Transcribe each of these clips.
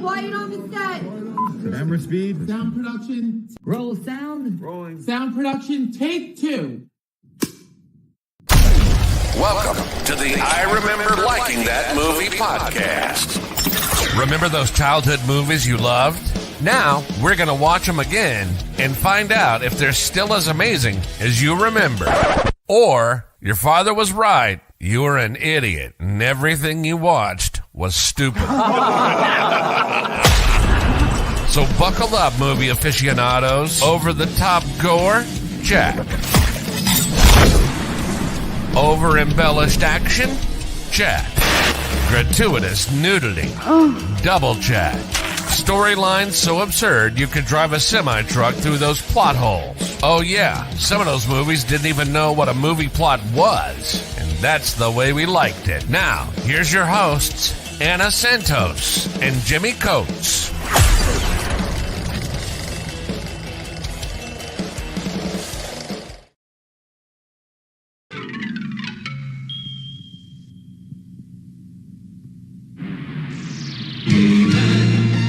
Quiet on the set. Camera speed. Sound production. Roll sound. Rolling. Sound production. Take 2. Welcome to the I Remember Liking That Movie podcast. Remember those childhood movies you loved? Now, we're going to watch them again and find out if they're still as amazing as you remember. Or, your father was right. You were an idiot, and everything you watched was stupid. So buckle up, movie aficionados. Over-the-top gore? Check. Over-embellished action? Check. Gratuitous nudity? Double check. Storylines so absurd you could drive a semi-truck through those plot holes. Oh yeah, some of those movies didn't even know what a movie plot was. And that's the way we liked it. Now, here's your hosts, Anna Santos and Jimmy Coates.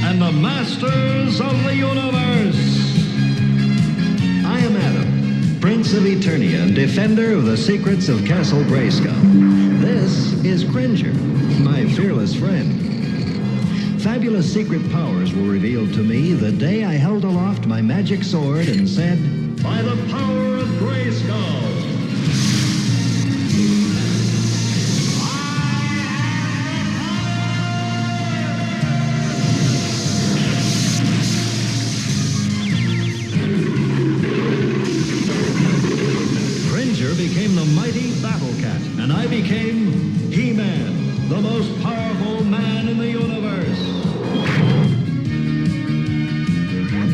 And the masters of the universe. I am Adam, Prince of Eternia and defender of the secrets of Castle Grayskull. This is Cringer, my fearless friend. Fabulous secret powers were revealed to me the day I held aloft my magic sword and said, "By the power of Grayskull." Became the mighty Battle Cat, and I became He-Man, the most powerful man in the universe.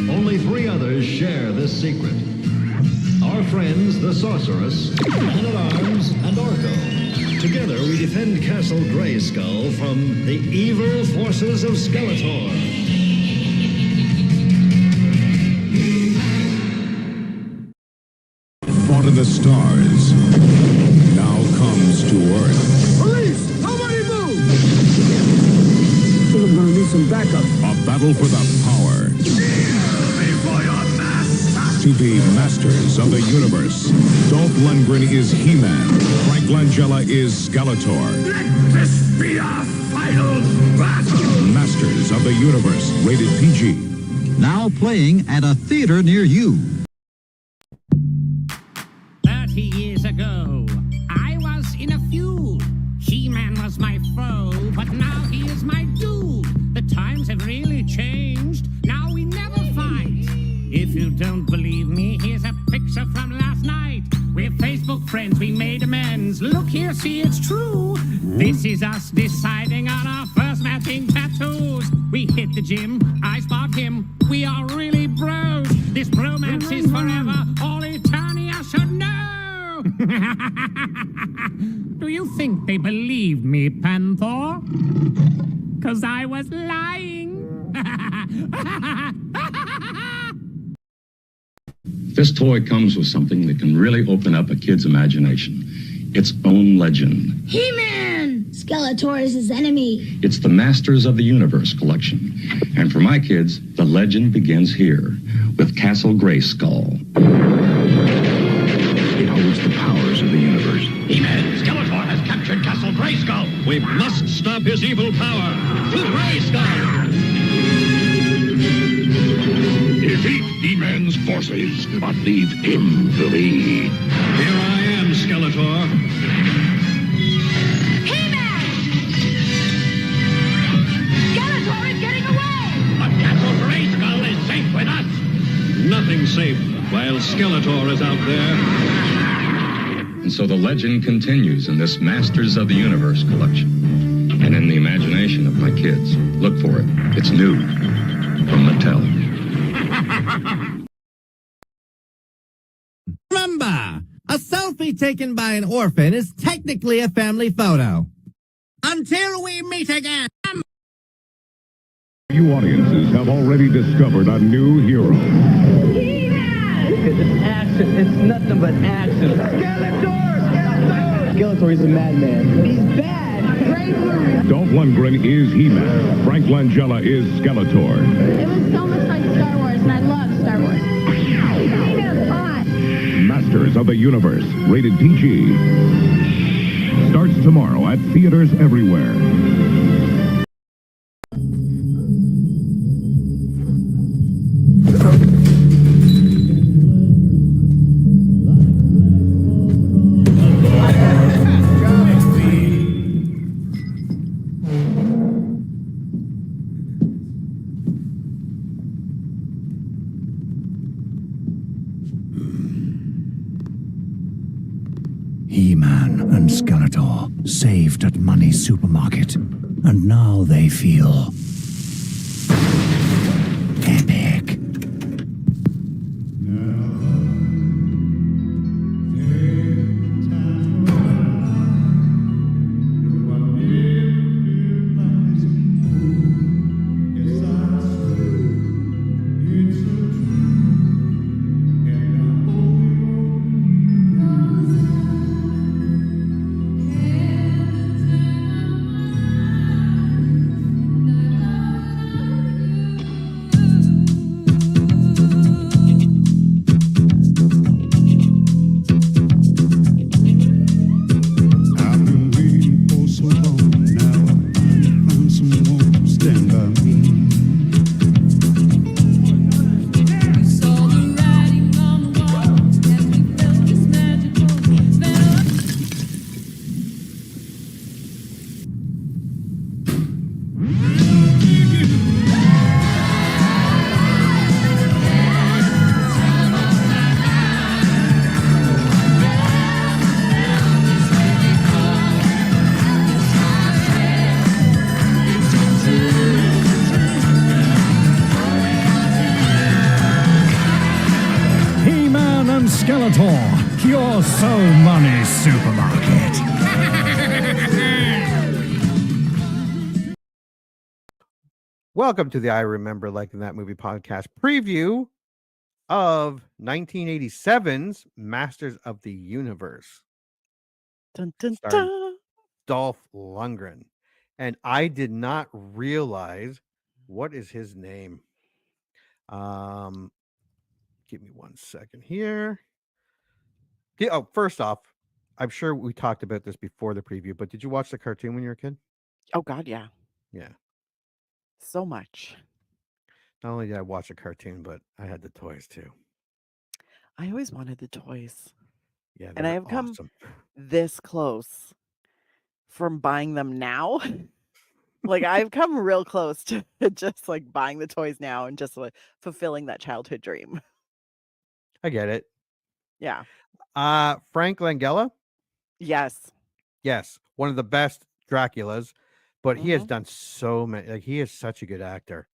Only 3 others share this secret. Our friends, the Sorceress, Man-at-Arms, and Orko. Together we defend Castle Grayskull from the evil forces of Skeletor. Fought in the stars, now comes to Earth. Police! Nobody move! I think I'm gonna need some backup. A battle for the power. Before your master! To be masters of the universe. Dolph Lundgren is He-Man. Frank Langella is Skeletor. Let this be our final battle! Masters of the universe. Rated PG. Now playing at a theater near you. 30 years ago, I was in a feud. He-Man was my foe, but now he is my dude. The times have really changed. Now we never fight. If you don't believe me, here's a picture from last night. We're Facebook friends, we made amends. Look here, see, it's true. This is us deciding on our first matching tattoos. We hit the gym, I spot him. We are really bros. This bromance is forever. All Eternia should know. Do you think they believed me, Panther? 'Cause I was lying. This toy comes with something that can really open up a kid's imagination. Its own legend. He-Man! Skeletor is his enemy. It's the Masters of the Universe collection. And for my kids, the legend begins here with Castle Grayskull. It holds the powers of the universe. He-Man, Skeletor has captured Castle Grayskull. We must stop his evil power. To Grayskull! Defeat He-Man's forces, but leave him to lead. Here I am, Skeletor. He-Man! Skeletor is getting away! But Castle Grayskull is safe with us. Nothing's safe while Skeletor is out there. And so the legend continues in this Masters of the Universe collection. And in the imagination of my kids. Look for it. It's new. From Mattel. Remember, a selfie taken by an orphan is technically a family photo. Until we meet again. You audiences have already discovered a new hero. It's action. It's nothing but action. Skeletor! Skeletor! Skeletor is a madman. He's bad. Great movie. Dolph Lundgren is He-Man. Frank Langella is Skeletor. It was so much like Star Wars, and I love Star Wars. He-Man's hot. Masters of the Universe. Rated PG. Starts tomorrow at theaters everywhere. He-Man and Skeletor saved at Money's supermarket, and now they feel epic. Skeletor, your So Money supermarket. Welcome to the I Remember Liking That Movie podcast preview of 1987's Masters of the Universe. Dun, dun, Starring dun. Dolph Lundgren. And I did not realize what is his name. Give me 1 second here. Oh, first off, I'm sure we talked about this before the preview, but did you watch the cartoon when you were a kid? Oh, God, yeah. Yeah. So much. Not only did I watch a cartoon, but I had the toys too. I always wanted the toys. Yeah, and I have come this close from buying them now. Like, I've come real close to just like buying the toys now and just like fulfilling that childhood dream. I get it. Yeah. Frank Langella? Yes. Yes. One of the best Draculas, but he has Mhm. done so many. Like, he is such a good actor.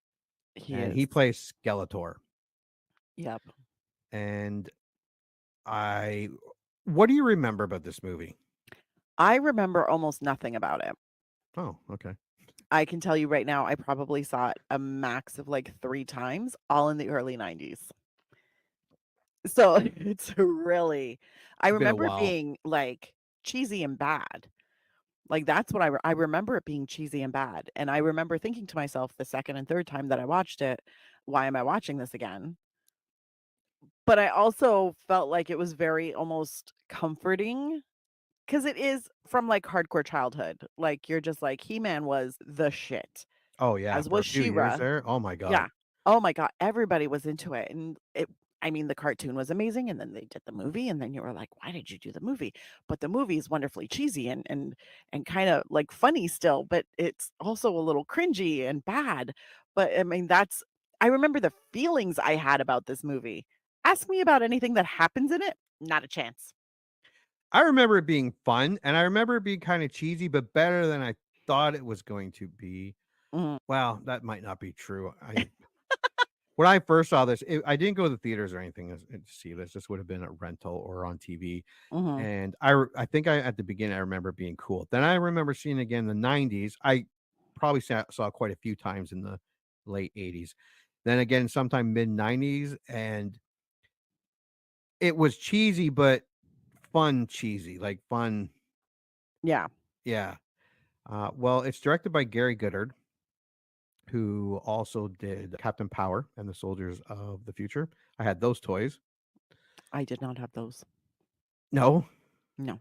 He And is. he plays Skeletor. Yep. And what do you remember about this movie? I remember almost nothing about it. Oh, okay. I can tell you right now, I probably saw it a max of like 3 times, all in the early 90s. So it's really, I It's been a remember it while. being like cheesy and bad. Like that's what I remember it being cheesy and bad. And I remember thinking to myself the second and third time that I watched it, why am I watching this again? But I also felt like it was very almost comforting because it is from like hardcore childhood. Like you're just like He-Man was the shit, Oh, yeah. as For a was few years She-Ra. there. Oh, my Yeah. God. Oh my God, everybody was into it, and I mean, the cartoon was amazing, and then they did the movie, and then you were like, "Why did you do the movie?" But the movie is wonderfully cheesy and kinda, like, funny still, but it's also a little cringy and bad. But, I mean, I remember the feelings I had about this movie. Ask me about anything that happens in it, not a chance. I remember it being fun, and I remember it being kind of cheesy, but better than I thought it was going to be. Mhm. Well, that might not be true. When I first saw this, I didn't go to the theaters or anything to see this. This would have been a rental or on TV. Mhm. And I think at the beginning, I remember it being cool. Then I remember seeing it again in the 90s. I probably saw quite a few times in the late 80s. Then again, sometime mid 90s. And it was cheesy, but fun cheesy, like fun. Yeah. Yeah. Well, it's directed by Gary Goddard, who also did Captain Power and the Soldiers of the Future. I had those toys. I did not have those. No. No.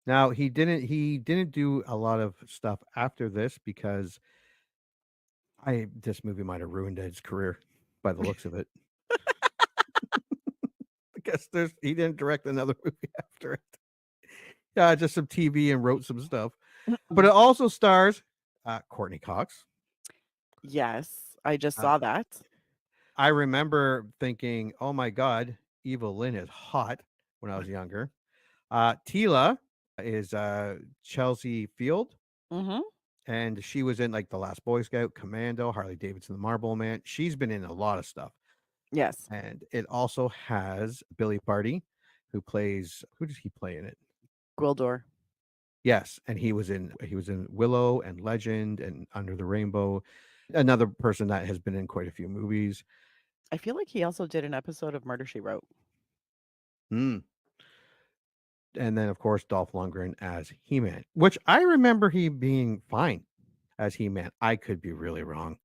Now he didn't do a lot of stuff after this because this movie might have ruined his career by the looks of it. I guess he didn't direct another movie after it. Yeah, just some TV and wrote some stuff. But it also stars Courtney Cox. Yes, I just saw that. I remember thinking, "Oh my God, Evil-Lyn is hot" when I was younger. Tila is Chelsea Field, Mm-hmm. and she was in like The Last Boy Scout, Commando, Harley Davidson, The Marble Man. She's been in a lot of stuff. Yes. And it also has Billy Party, who does he play in it? Gwildor. Yes, and he was in Willow and Legend and Under the Rainbow. Another person that has been in quite a few movies. I feel like he also did an episode of Murder, She Wrote. And then, of course, Dolph Lundgren as He-Man, which I remember he being fine as He-Man. I could be really wrong.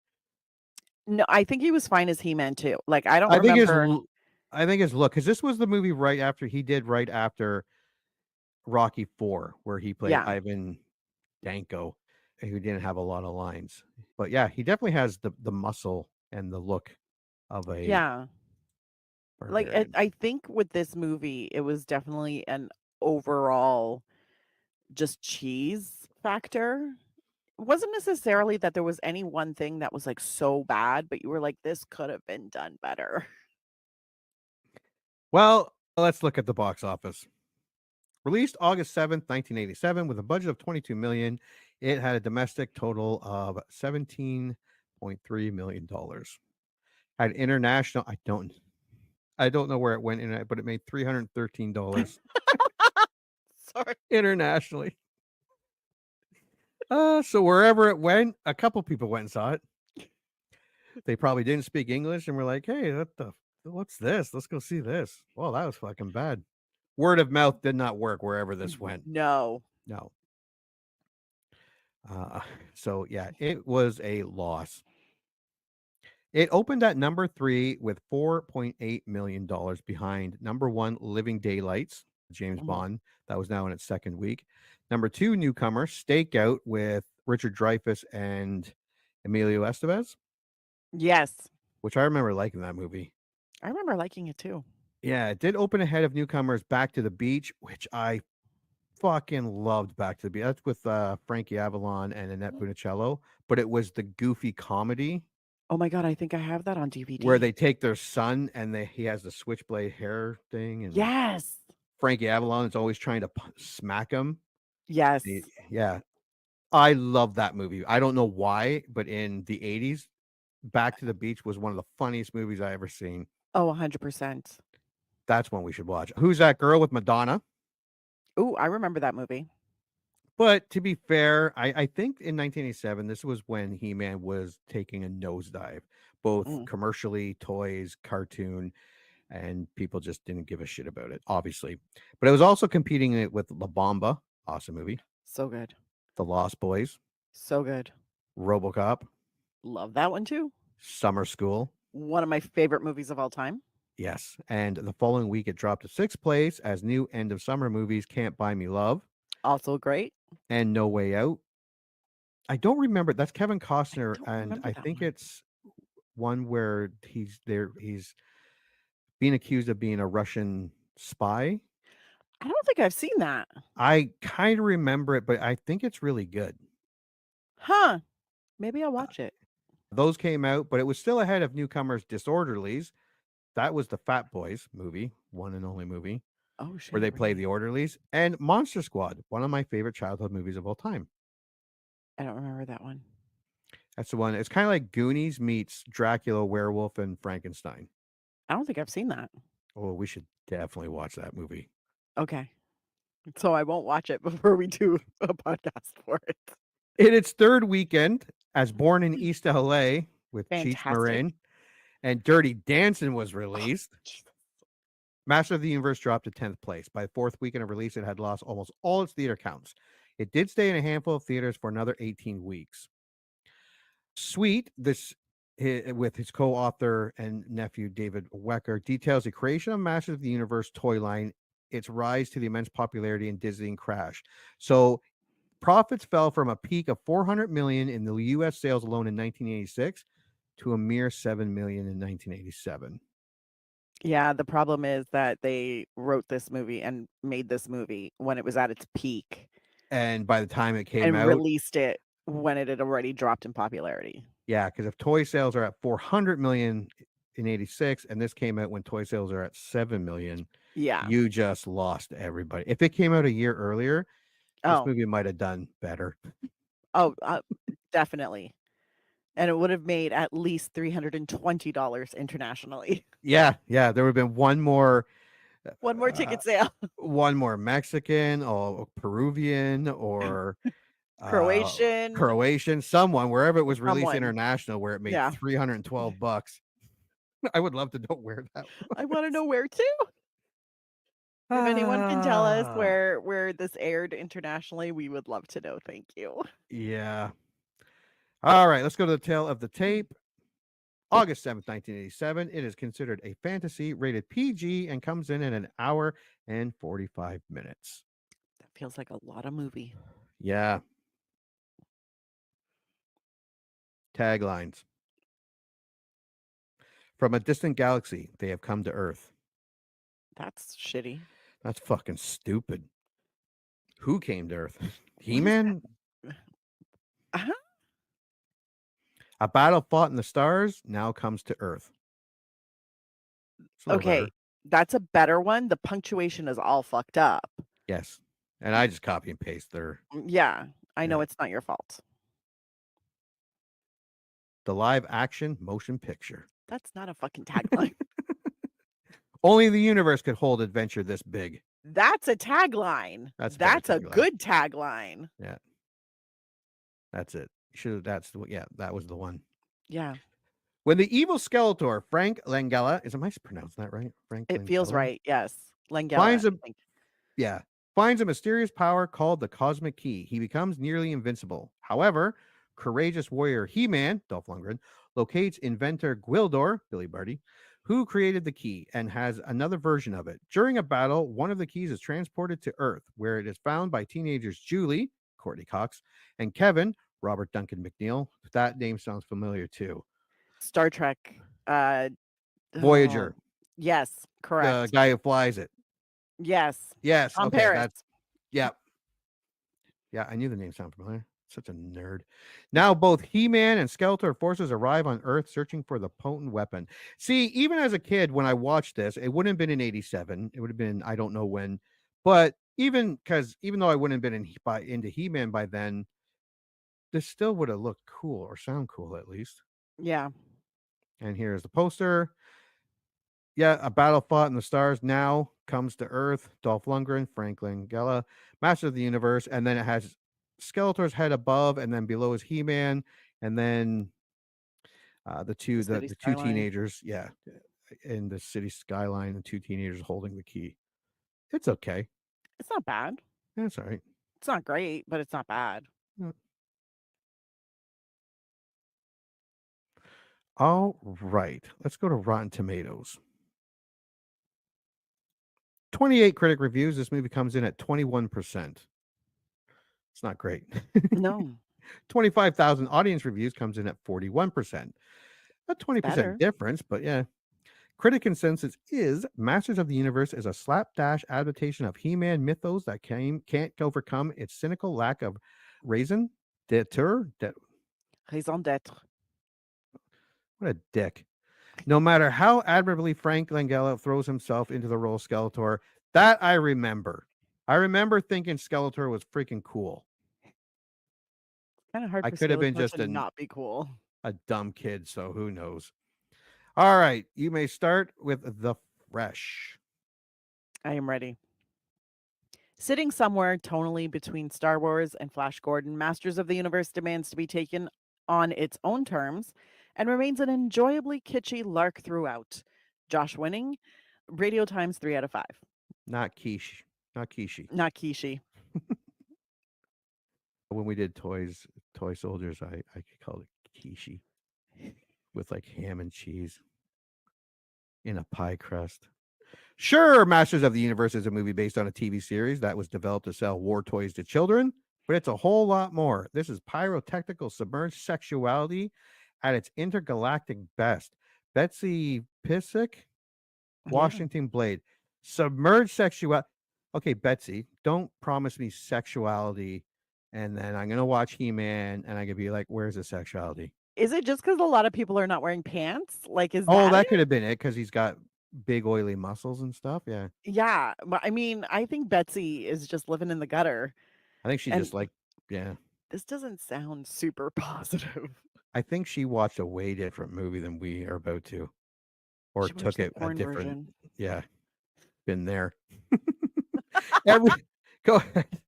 No, I think he was fine as He-Man too. Like I don't I think remember. I think his look, because this was the movie right after Rocky IV, where he played Yeah. Ivan Danko, who didn't have a lot of lines. But yeah, he definitely has the muscle and the look of a Yeah. Like barbarian. I think with this movie, it was definitely an overall just cheese factor. It wasn't necessarily that there was any one thing that was like so bad, but you were like, this could have been done better. Well, let's look at the box office. Released August 7th, 1987, with a budget of $22 million, it had a domestic total of $17.3 million. Had international, I don't know where it went in, but it made $313 Sorry. internationally. So wherever it went, a couple people went and saw it. They probably didn't speak English and were like, "Hey, what's this? Let's go see this." Well, that was fucking bad. Word of mouth did not work wherever this went. No. So yeah, it was a loss. It opened at number 3 with $4.8 million behind number 1, Living Daylights, James Bond. That was now in its second week. Number 2, newcomer, Stakeout with Richard Dreyfuss and Emilio Estevez. Yes. Which I remember liking that movie. I remember liking it too. Yeah, it did open ahead of newcomers Back to the Beach, which I fucking loved. Back to the Beach. That's with Frankie Avalon and Annette Funicello, but it was the goofy comedy. Oh my God, I think I have that on DVD. Where they take their son and he has the switchblade hair thing. And yes. Frankie Avalon is always trying to smack him. Yes. Yeah. I love that movie. I don't know why, but in the 80s, Back to the Beach was one of the funniest movies I ever seen. Oh, 100%. That's one we should watch. Who's That Girl with Madonna? Oh, I remember that movie. But to be fair, I think in 1987, this was when He-Man was taking a nosedive, both commercially, toys, cartoon, and people just didn't give a shit about it, obviously. But it was also competing with La Bamba, awesome movie. So good. The Lost Boys. So good. RoboCop. Love that one too. Summer School. One of my favorite movies of all time. Yes. And the following week, it dropped to 6th place as new end of summer movies Can't Buy Me Love. Also great. And No Way Out. I don't remember. That's Kevin Costner. And I think it's one where he's being accused of being a Russian spy. I don't think I've seen that. I kind of remember it, but I think it's really good. Huh. Maybe I'll watch it. Those came out, but it was still ahead of newcomers Disorderlies. That was the Fat Boys movie, one and only movie. Oh, shit. Where they play the orderlies. And Monster Squad, one of my favorite childhood movies of all time. I don't remember that one. That's the one. It's kind of like Goonies meets Dracula, Werewolf, and Frankenstein. I don't think I've seen that. Oh, we should definitely watch that movie. Okay. So I won't watch it before we do a podcast for it. In its third weekend, as Born in East LA with Cheech Marin and Dirty Dancing was released. Master of the Universe dropped to 10th place. By the fourth weekend of release, it had lost almost all its theater counts. It did stay in a handful of theaters for another 18 weeks. Sweet, with his co-author and nephew David Wecker, details the creation of Masters of the Universe toy line, its rise to the immense popularity and dizzying crash. So profits fell from a peak of 400 million in the U.S. sales alone in 1986 to a mere 7 million in 1987. Yeah, the problem is that they wrote this movie and made this movie when it was at its peak And by the time it came and out, released it when it had already dropped in popularity. yeah, because if toy sales are at 400 million in 86 and this came out when toy sales are at 7 million, Yeah. you just lost everybody. If it came out a year earlier, this Oh, movie might have done better. oh, definitely. And it would have made at least $320 internationally. Yeah, there would have been one more One more ticket sale. one more Mexican or Peruvian or Croatian. someone, wherever it was released Someone. international, where it made Yeah. $312. I would love to know where that was. I want to know where too. If anyone can tell us where this aired internationally, we would love to know. Thank you. Yeah. All right, let's go to the tale of the tape. August 7th, 1987. It is considered a fantasy, rated PG, and comes in at an hour and 45 minutes. That feels like a lot of movie. Yeah. Taglines. From a distant galaxy, they have come to Earth. That's shitty. That's fucking stupid. Who came to Earth? He-Man? Uh-huh. A battle fought in the stars now comes to Earth. Okay, that's a better one. The punctuation is all fucked up. Yes. And I just copy and paste their. Yeah, I know it's not your fault. The live action motion picture. That's not a fucking tagline. Only the universe could hold adventure this big. That's a tagline. That's a good tagline. Yeah. That's it. That was the one. Yeah. When the evil Skeletor, Frank Langella, am I pronouncing that right? Frank It feels Langella? right. Yes. Langella. Finds a mysterious power called the Cosmic Key. He becomes nearly invincible. However, courageous warrior He-Man, Dolph Lundgren, locates inventor Gwildor, Billy Barty, who created the key and has another version of it. During a battle, one of the keys is transported to Earth, where it is found by teenagers Julie, Courtney Cox, and Kevin, Robert Duncan McNeil. That name sounds familiar too. Star Trek. Voyager. Yes, correct. The guy who flies it. Yes. Yes. On Okay. Paris. Yeah, I knew the name sounded familiar. Such a nerd. Now both He-Man and Skeletor forces arrive on Earth searching for the potent weapon. See, even as a kid, when I watched this, it wouldn't have been in 87. It would have been, I don't know when. But even though I wouldn't have been into He-Man by then, this still would have looked cool or sound cool at least. Yeah. And here's the poster. Yeah, a battle fought in the stars now comes to Earth. Dolph Lundgren, Frank Langella, Master of the Universe, and then it has Skeletor's head above, and then below is He-Man, and then the two teenagers, in the city skyline, the two teenagers holding the key. It's okay. It's not bad. Yeah, it's all right. It's not great, but it's not bad. Yeah. All right, let's go to Rotten Tomatoes. 28 critic reviews. This movie comes in at 21%. It's not great. No. 25,000 audience reviews comes in at 41%. A 20% difference, but yeah. Critic consensus is Masters of the Universe is a slapdash adaptation of He-Man mythos that can't overcome its cynical lack of raison d'etre. Raison d'etre. What a dick. No matter how admirably Frank Langella throws himself into the role of Skeletor, that I remember. I remember thinking Skeletor was freaking cool. Kind of hard. I could have been just not be cool. A dumb kid, so who knows? All right, you may start with the fresh. I am ready. Sitting somewhere tonally between Star Wars and Flash Gordon, Masters of the Universe demands to be taken on its own terms and remains an enjoyably kitschy lark throughout. Josh Winning, Radio Times 3 out of 5. Not Kishi. Not Kishi. When we did toy soldiers, I called it quiche with like ham and cheese in a pie crust. Sure, Masters of the Universe is a movie based on a TV series that was developed to sell war toys to children, but it's a whole lot more. This is pyrotechnical submerged sexuality at its intergalactic best. Betsy Pissick, Washington Blade. Submerged sexuality. Okay, Betsy, don't promise me sexuality and then I'm going to watch He-Man and I'm going to be like, where's the sexuality? Is it just because a lot of people are not wearing pants? Like, is Oh, that that it? could have been it because he's got big oily muscles and stuff. Yeah. Yeah, but I mean, I think Betsy is just living in the gutter. I think she And just like, yeah. this doesn't sound super positive. I think she watched a way different movie than we are about to, or She watched took the it a porn different. version. Yeah, been there. Every go ahead.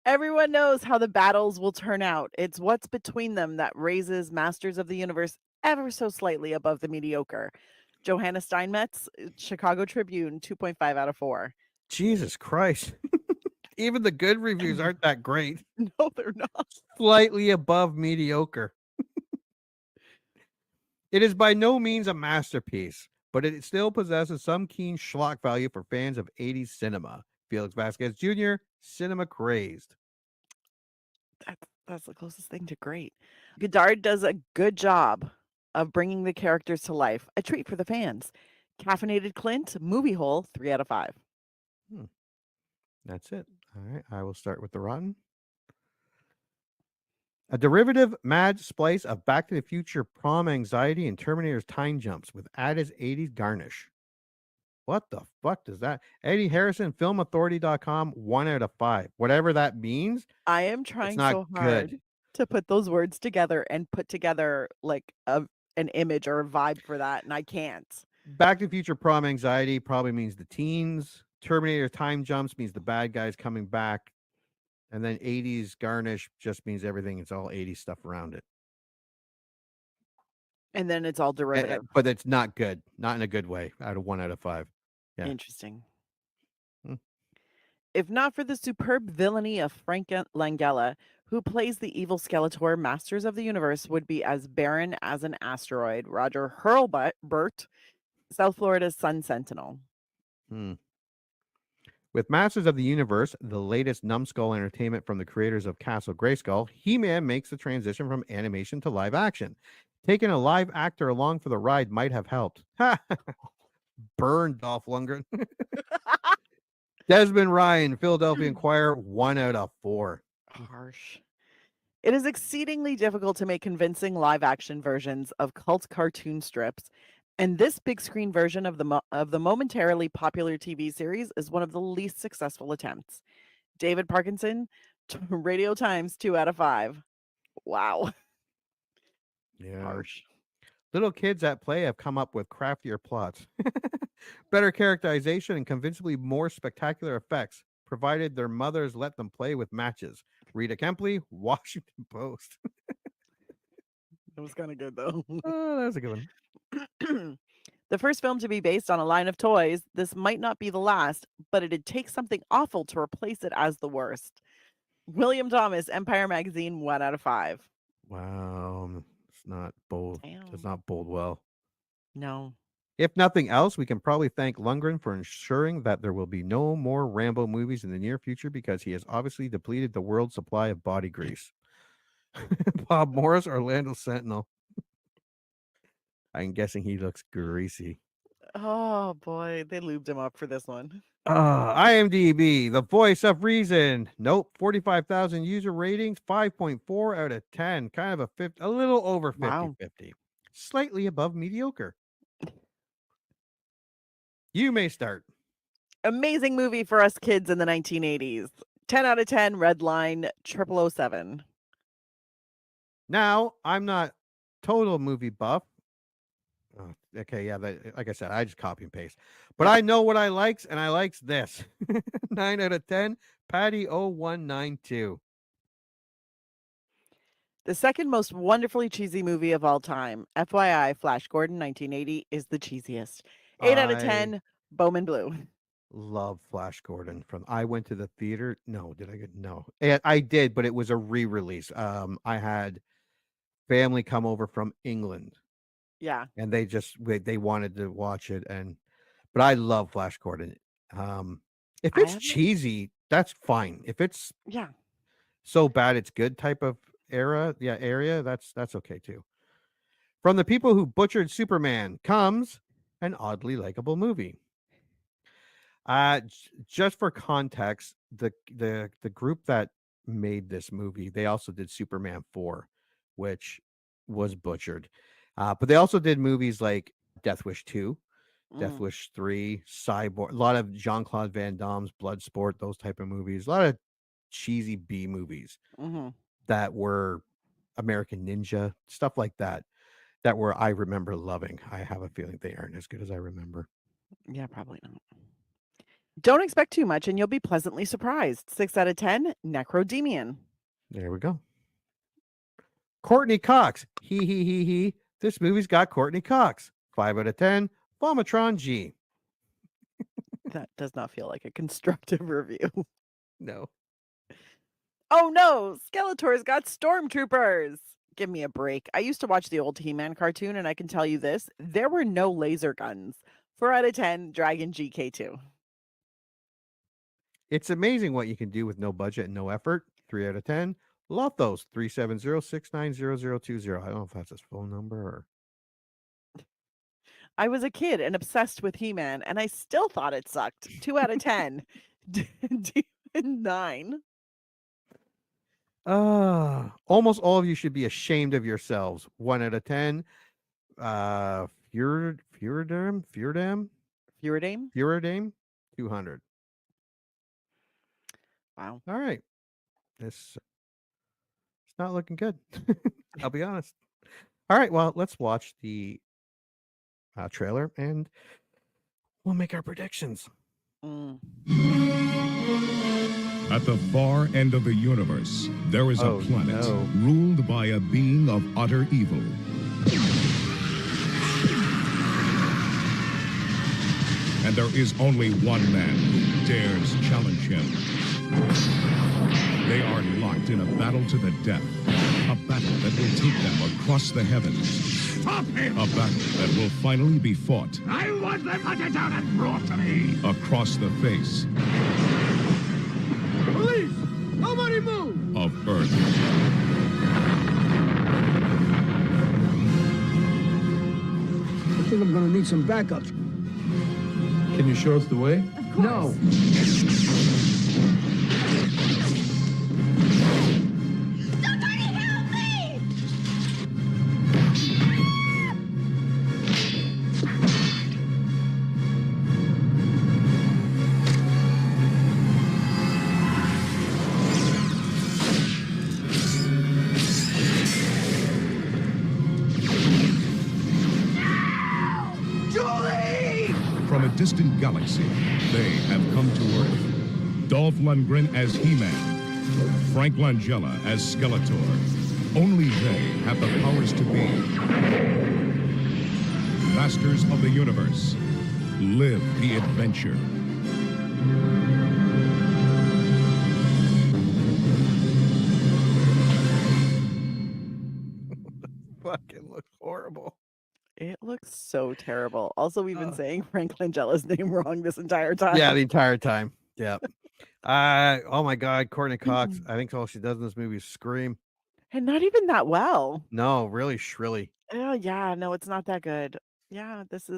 Everyone knows how the battles will turn out. It's what's between them that raises Masters of the Universe ever so slightly above the mediocre. Johanna Steinmetz, Chicago Tribune, 2.5 out of 4. Jesus Christ! Even the good reviews aren't that great. No, they're not. Slightly above mediocre. It is by no means a masterpiece, but it still possesses some keen schlock value for fans of 80s cinema. Felix Vasquez Jr., cinema crazed. That's the closest thing to great. Godard does a good job of bringing the characters to life. A treat for the fans. Caffeinated Clint, movie hole, 3 out of 5. That's it. All right, I will start with the rotten. A derivative mad splice of Back to the Future prom anxiety and Terminator's time jumps with added 80s garnish. What the fuck does that? Eddie Harrison, filmauthority.com, 1 out of 5. Whatever that means. I am it's trying not so hard good. to put those words together and put together like an image or a vibe for that, and I can't. Back to the Future prom anxiety probably means the teens. Terminator time jumps means the bad guys coming back. And then 80s garnish just means everything. It's all 80s stuff around it. And then it's all derivative. But it's not good. Not in a good way. Out of 1 out of 5. Yeah. Interesting. If not for the superb villainy of Frank Langella, who plays the evil Skeletor, Masters of the Universe would be as barren as an asteroid. Roger Hurlburt, South Florida's Sun Sentinel. With Masters of the Universe, the latest numbskull entertainment from the creators of Castle Grayskull, He-Man makes the transition from animation to live action. Taking a live actor along for the ride might have helped. Burn, Dolph Lundgren. Desmond Ryan, Philadelphia Inquirer, 1 out of 4. Harsh. It is exceedingly difficult to make convincing live-action versions of cult cartoon strips, and this big screen version of the momentarily popular TV series is one of the least successful attempts. David Parkinson, Radio Times, 2 out of 5. Wow. Yeah. Harsh. Little kids at play have come up with craftier plots, better characterization, and convincingly more spectacular effects, provided their mothers let them play with matches. Rita Kempley, Washington Post. That was kind of good, though. Oh, that was a good one. The first film to be based on a line of toys, this might not be the last, but it'd take something awful to replace it as the worst. William Thomas, Empire Magazine, 1 out of 5. Wow. It's not bold. Damn. Does not bode well. No. If nothing else, we can probably thank Lundgren for ensuring that there will be no more Rambo movies in the near future because he has obviously depleted the world's supply of body grease. Bob Morris, Orlando Sentinel. I'm guessing he looks greasy. Oh boy, they lubed him up for this one. IMDb, the voice of reason. Nope, 45,000 user ratings, 5.4 out of 10. Kind of a little over 50-50. Wow. Slightly above mediocre. You may start. Amazing movie for us kids in the 1980s. 10 out of 10, Red Line, 0007. Now, I'm not total movie buff. Oh, okay, yeah, like I said, I just copy and paste. But I know what I likes, and I likes this. 9 out of 10, Patty 0192. The second most wonderfully cheesy movie of all time, FYI, Flash Gordon, 1980, is the cheesiest. 8 out of 10, Bowman Blue. Love Flash Gordon from I went to the theater. No, did I get no? I did, but it was a re-release. I had family come over from England Yeah. and they wanted to watch it but I love Flash Gordon. If I it's haven't cheesy, that's fine. If it's Yeah. so bad it's good type of area, that's okay too. From the people who butchered Superman comes an oddly likable movie. Just for context, the group that made this movie, they also did Superman 4, which was butchered. But they also did movies like Death Wish 2, Death Mm. Wish 3, Cyborg, a lot of Jean-Claude Van Damme's Bloodsport, those type of movies, a lot of cheesy B movies Mhm. that were American Ninja, stuff like that, that were I remember loving. I have a feeling they aren't as good as I remember. Yeah, probably not. Don't expect too much and you'll be pleasantly surprised. 6 out of 10, Necrodemian. There we go. Courtney Cox. He. This movie's got Courtney Cox. 5 out of 10. Vomitron G. That does not feel like a constructive review. No. Oh no, Skeletor's got stormtroopers. Give me a break. I used to watch the old He-Man cartoon and I can tell you this, there were no laser guns. 4 out of 10, Dragon GK2. It's amazing what you can do with no budget and no effort. 3 out of 10. Lothos 370-690-0020. I don't know if that's his phone number or I was a kid and obsessed with He-Man and I still thought it sucked. 2 out of 10. 9. almost all of you should be ashamed of yourselves. 1 out of 10. Furadam? Furadame? 200. Wow. All right. It's not looking good. I'll be honest. All right. Well, let's watch the trailer and we'll make our predictions. At the far end of the universe, there is a planet ruled by a being of utter evil. And there is only one man who dares challenge him. They are locked in a battle to the death. A battle that will take them across the heavens. Stop him! A battle that will finally be fought I want them hunted down and brought to me! across the face Police! Nobody move! of Earth. I think I'm gonna need some backup. Can you show us the way? Of course. No. Somebody help me! From a distant galaxy, they have come to Earth. Dolph Lundgren as He-Man, Frank Langella as Skeletor. Only they have the powers to be masters of the universe. Live the adventure. Fucking looks horrible. It looks so terrible. Also, we've been saying Frank Langella's name wrong this entire time. Yeah, the entire time. Yeah. Oh my God, Courtney Cox. I think all she does in this movie is scream. And not even that well. No, really shrilly. Oh yeah, no, it's not that good. Yeah, this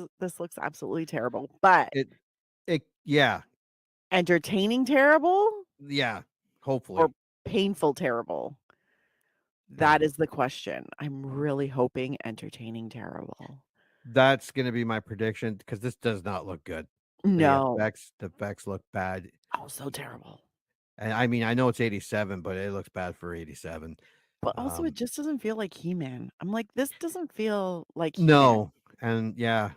looks absolutely terrible. But Yeah. entertaining terrible Yeah. Hopefully. or painful terrible? That is the question. I'm really hoping entertaining terrible. That's gonna be my prediction because this does not look good. No. The effects look bad. Oh, so terrible. And I mean, I know it's 87, but it looks bad for 87. But also it just doesn't feel like He-Man. I'm like, this doesn't feel like He-Man. No. And yeah,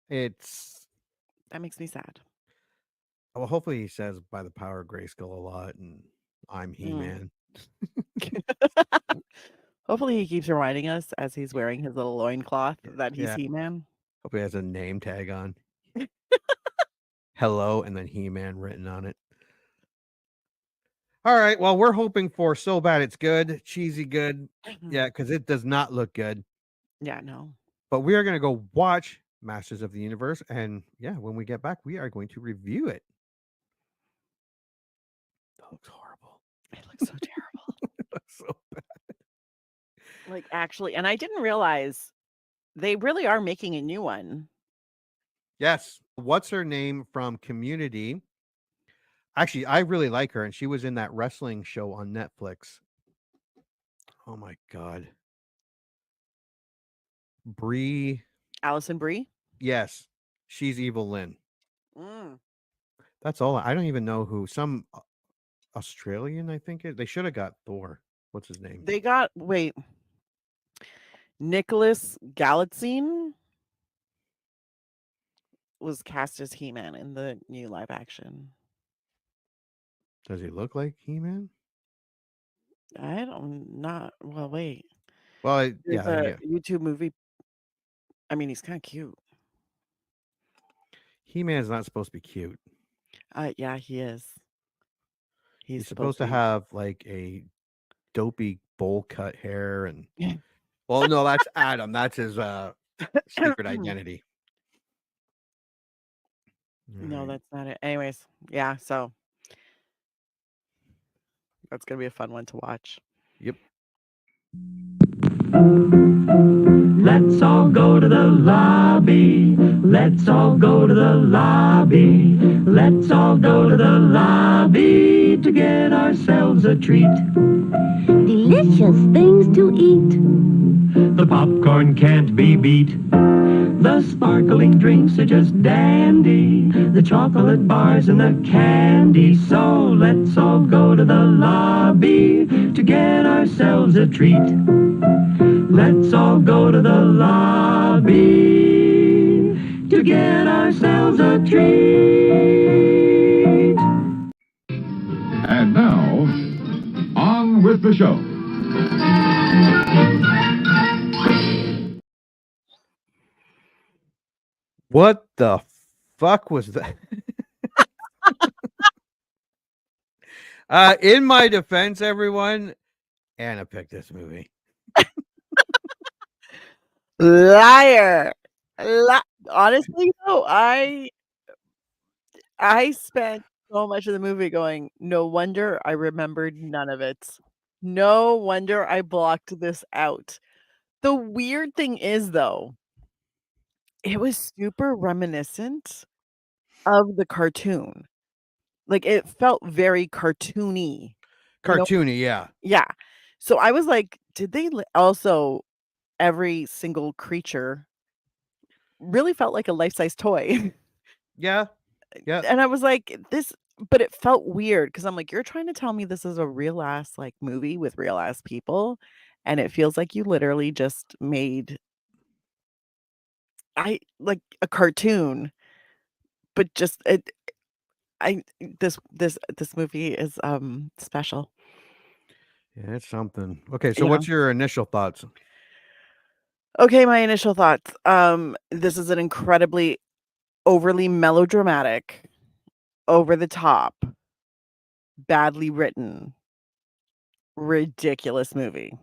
That makes me sad. well, hopefully he says by the power of Grayskull a lot and I'm He-Man. Hopefully he keeps reminding us as he's wearing his little loincloth that he's Yeah. He-Man. Hope he has a name tag on. hello and then He-Man written on it. All right. Well, we're hoping for So Bad It's Good, cheesy good. Yeah, because it does not look good. Yeah, no. But we are going to go watch Masters of the Universe. And yeah, when we get back, we are going to review it. That looks horrible. It looks so terrible. It looks so bad. Like, actually, and I didn't realize they really are making a new one. Yes. What's her name from Community? Actually, I really like her, and she was in that wrestling show on Netflix. Oh my God. Brie. Allison Brie? Yes. She's Evil-Lyn. Mm. That's all. I don't even know who. Some Australian, I think. They should have got Thor. What's his name? They got, wait. Nicholas Galitzine was cast as He-Man in the new live action. Does he look like He-Man? I don't not well wait. Well, There's yeah, a YouTube movie. I mean, he's kind of cute. He-Man's not supposed to be cute. Yeah, he is. He's supposed to have like a dopey bowl cut hair and well, no, that's Adam. That's his secret identity. No, that's not it. Anyways, yeah, so that's gonna be a fun one to watch. Yep. Let's all go to the lobby. Let's all go to the lobby. Let's all go to the lobby to get ourselves a treat. Delicious things to eat. The popcorn can't be beat. The sparkling drinks are just dandy. The chocolate bars and the candy. So let's all go to the lobby to get ourselves a treat. Let's all go to the lobby to get ourselves a treat. And now, on with the show. What the fuck was that? In my defense, everyone, Anna picked this movie. Liar. Honestly, though, I spent so much of the movie going, no wonder I remembered none of it. No wonder I blocked this out. The weird thing is, though, it was super reminiscent of the cartoon. Like, it felt very cartoony. Cartoony, yeah. Yeah. So I was like, did they also every single creature really felt like a life-size toy. Yeah. Yeah. And I was like, but it felt weird because I'm like, you're trying to tell me this is a real ass like movie with real ass people, and it feels like you literally just made like a cartoon, but just this movie is special. Yeah, it's something. Okay, so what's your initial thoughts? Okay, my initial thoughts. This is an incredibly overly melodramatic, over the top, badly written, ridiculous movie.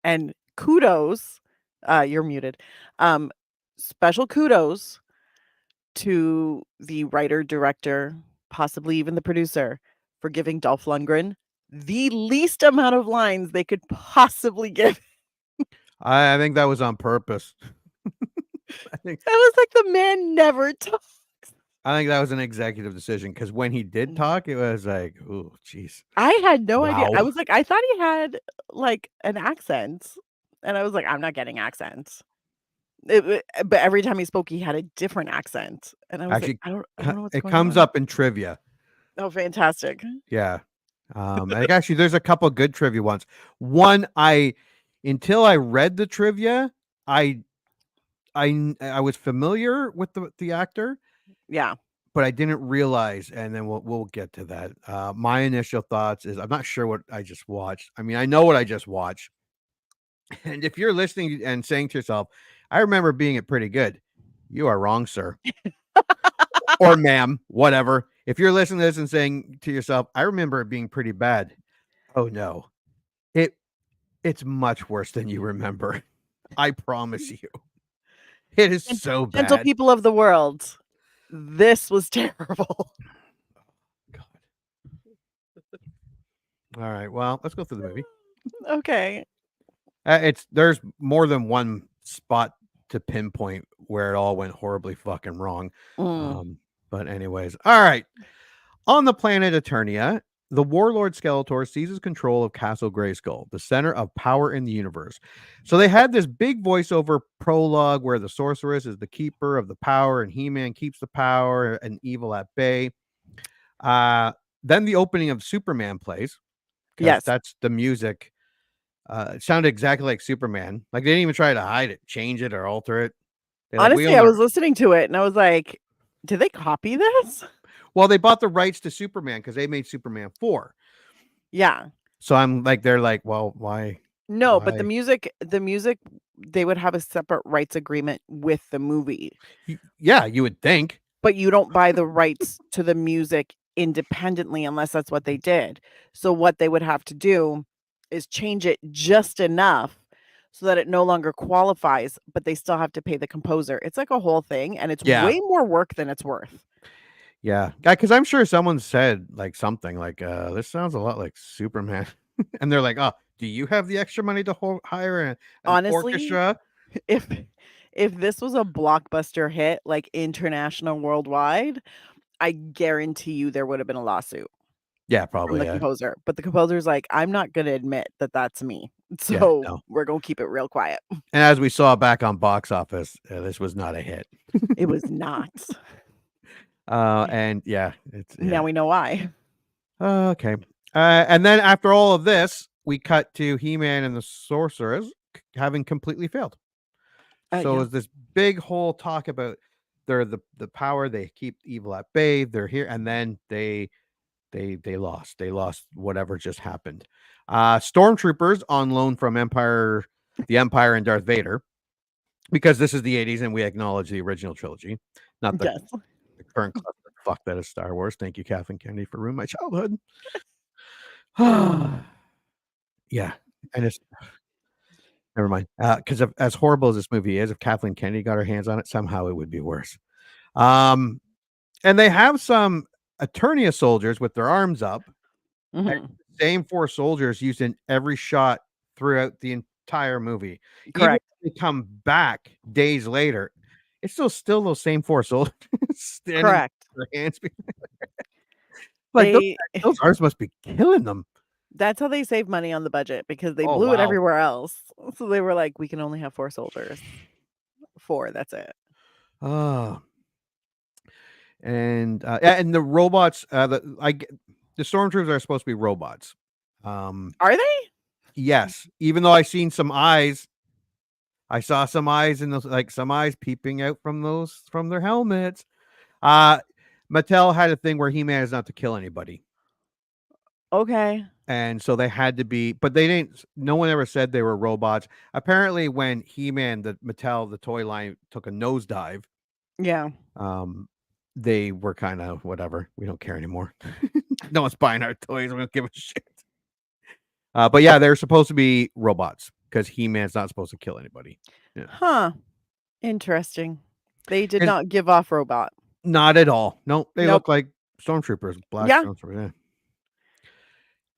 And kudos, you're muted. Special kudos to the writer, director, possibly even the producer, for giving Dolph Lundgren the least amount of lines they could possibly give. I think that was on purpose. I think that was like the man never talks. I think that was an executive decision because when he did talk, it was like, oh, jeez. I had no idea. I Wow. was like, I thought he had like an accent, and I was like, I'm not getting accents. But every time he spoke, he had a different accent, and I was Actually, like, I don't know what's it going comes on. up in trivia. Oh, fantastic! Yeah. Like actually, there's a couple good trivia ones. One, until I read the trivia, I was familiar with the actor. Yeah. But I didn't realize, and then we'll get to that. My initial thoughts is I'm not sure what I just watched. I mean, I know what I just watched. And if you're listening and saying to yourself, I remember being it pretty good, you are wrong, sir. or ma'am, whatever. If you're listening to this and saying to yourself, I remember it being pretty bad. Oh no. It's much worse than you remember. I promise you. It is so Gentle bad. people of the world, this was terrible. All right. Well, let's go through the movie. Okay. There's more than one spot to pinpoint where it all went horribly fucking wrong. But anyways, all right. On the planet Eternia, the warlord Skeletor seizes control of Castle Grayskull, the center of power in the universe. So they had this big voiceover prologue where the sorceress is the keeper of the power and He-Man keeps the power and evil at bay. Then the opening of Superman plays. Yes. That's the music. It sounded exactly like Superman. Like they didn't even try to hide it, change it, or alter it. Honestly, I was listening to it and I was like, did they copy this? Well, they bought the rights to Superman because they made Superman 4. Yeah. So I'm like, they're like, well, why? No, but the music, they would have a separate rights agreement with the movie. Yeah, you would think. But you don't buy the rights to the music independently unless that's what they did. So what they would have to do is change it just enough so that it no longer qualifies, but they still have to pay the composer. It's like a whole thing, and it's way more work than it's worth. Yeah, because I'm sure someone said like something like, "This sounds a lot like Superman," and they're like, "Oh, do you have the extra money to hire an Honestly, orchestra?" If this was a blockbuster hit, like international worldwide, I guarantee you there would have been a lawsuit. Yeah, probably. From the composer, but the composer's like, I'm not going to admit that that's me, Yeah, so no. we're going to keep it real quiet. And as we saw back on box office, this was not a hit. It was not. And yeah, Now we know why. Okay. And then after all of this, we cut to He-Man and the Sorceress having completely failed. So it's this big whole talk about they're the power, they keep evil at bay, they're here, and then they lost. They lost whatever just happened. Stormtroopers on loan from the Empire and Darth Vader, because this is the 80s and we acknowledge the original trilogy, not the current fuck that is Star Wars. Thank you, Kathleen Kennedy, for ruining my childhood. Yeah, and it's never mind. Because as horrible as this movie is, if Kathleen Kennedy got her hands on it, somehow it would be worse. And they have some Eternia soldiers with their arms up. Mm-hmm. Same 4 soldiers used in every shot throughout the entire movie. Correct. Even if they come back days later, it's still those same 4 soldiers standing Correct. with their hands like those arms must be killing them. That's how they save money on the budget, because they blew it everywhere else. So they were like, we can only have 4 soldiers. 4, that's it. And the robots, the stormtroopers are supposed to be robots. Are they? Yes, even though I seen some eyes. I saw some eyes in those, like some eyes peeping out from their helmets. Mattel had a thing where He-Man is not to kill anybody. Okay. And so they had to be, but they didn't. No one ever said they were robots. Apparently, when He-Man, the Mattel, the toy line, took a nosedive, yeah, they were kind of whatever. We don't care anymore. No one's buying our toys. We don't give a shit. But yeah, they're supposed to be robots because He-Man's not supposed to kill anybody. Yeah. Huh. Interesting. They did not give off robot. Not at all. No, they look like stormtroopers. Black stormtroopers. Yeah.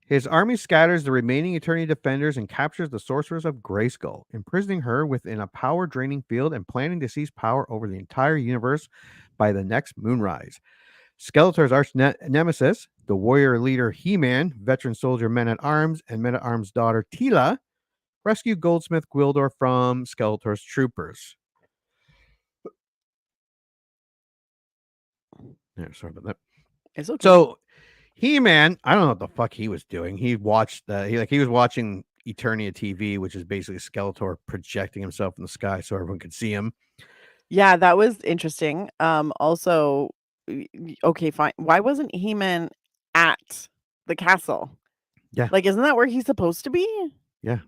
His army scatters the remaining Eternia defenders and captures the sorceress of Grayskull, imprisoning her within a power-draining field and planning to seize power over the entire universe by the next moonrise. Skeletor's arch nemesis, the warrior leader He-Man, veteran soldier Men-at-Arms, and Men-at-Arms' daughter Teela, rescue Goldsmith Gwildor from Skeletor's troopers. Yeah, sorry about that. It's okay. So He-Man, I don't know what the fuck he was doing. He watched he was watching Eternia TV, which is basically Skeletor projecting himself in the sky so everyone could see him. Yeah, that was interesting. Also, okay, fine. Why wasn't He-Man at the castle? Yeah. Like, isn't that where he's supposed to be? Yeah.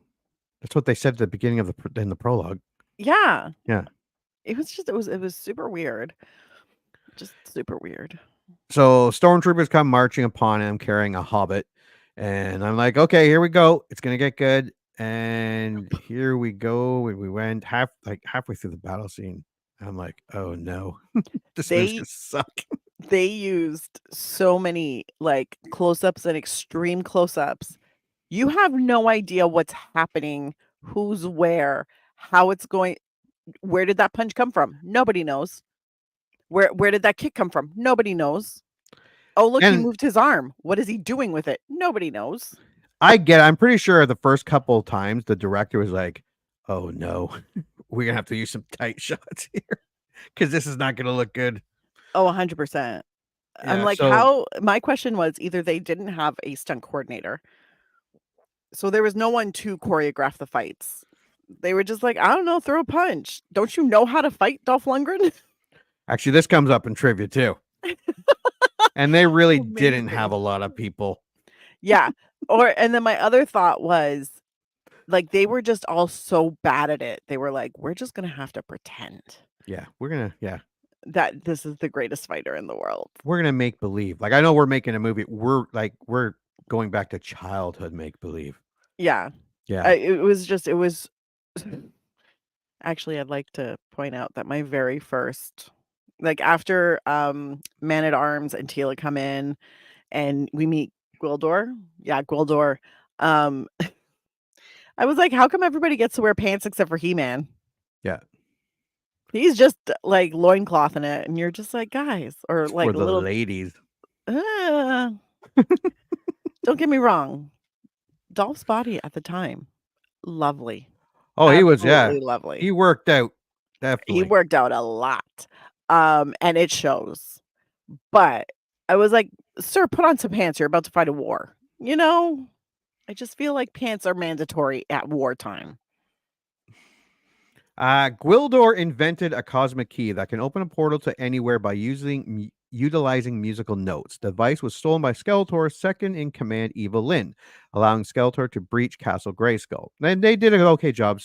That's what they said at the beginning of in the prologue. Yeah. Yeah. It was super weird. Just super weird. So stormtroopers come marching upon him carrying a hobbit. And I'm like, okay, here we go. It's going to get good. And here we go. We went halfway through the battle scene. I'm like, oh no, this movie's going to suck. They used so many like close-ups and extreme close-ups. You have no idea what's happening, who's where, how it's going. Where did that punch come from? Nobody knows. Where did that kick come from? Nobody knows. Oh, look, he moved his arm. What is he doing with it? Nobody knows. I'm pretty sure the first couple of times the director was like, oh no, we're going to have to use some tight shots here because this is not going to look good. Oh, 100%. I'm Yeah, like, so my question was either they didn't have a stunt coordinator, so there was no one to choreograph the fights. They were just like, I don't know, throw a punch. Don't you know how to fight, Dolph Lundgren? actually, this comes up in trivia too. And they really Amazing. didn't have a lot of people. Yeah. And then my other thought was, like, they were just all so bad at it. They were like, we're just going to have to pretend. Yeah, that this is the greatest fighter in the world. We're going to make believe. Like, I know we're making a movie. We're going back to childhood make believe. Yeah. Yeah. It was actually, I'd like to point out that my very first, like after Man at Arms and Tila come in and we meet Gwildor. Yeah, Gwildor. I was like, how come everybody gets to wear pants except for He-Man? Yeah. He's just like loincloth in it, and you're just like, guys, or It's like for the little ladies. Don't get me wrong. Dolph's body at the time, lovely. Oh, he was, Absolutely lovely. He worked out. Definitely. He worked out a lot. And it shows. But I was like, sir, put on some pants. You're about to fight a war. You know, I just feel like pants are mandatory at wartime. Gwildor invented a cosmic key that can open a portal to anywhere by utilizing musical notes. The device was stolen by Skeletor's second in command, Evil-Lyn, allowing Skeletor to breach Castle Grayskull. And they did an okay job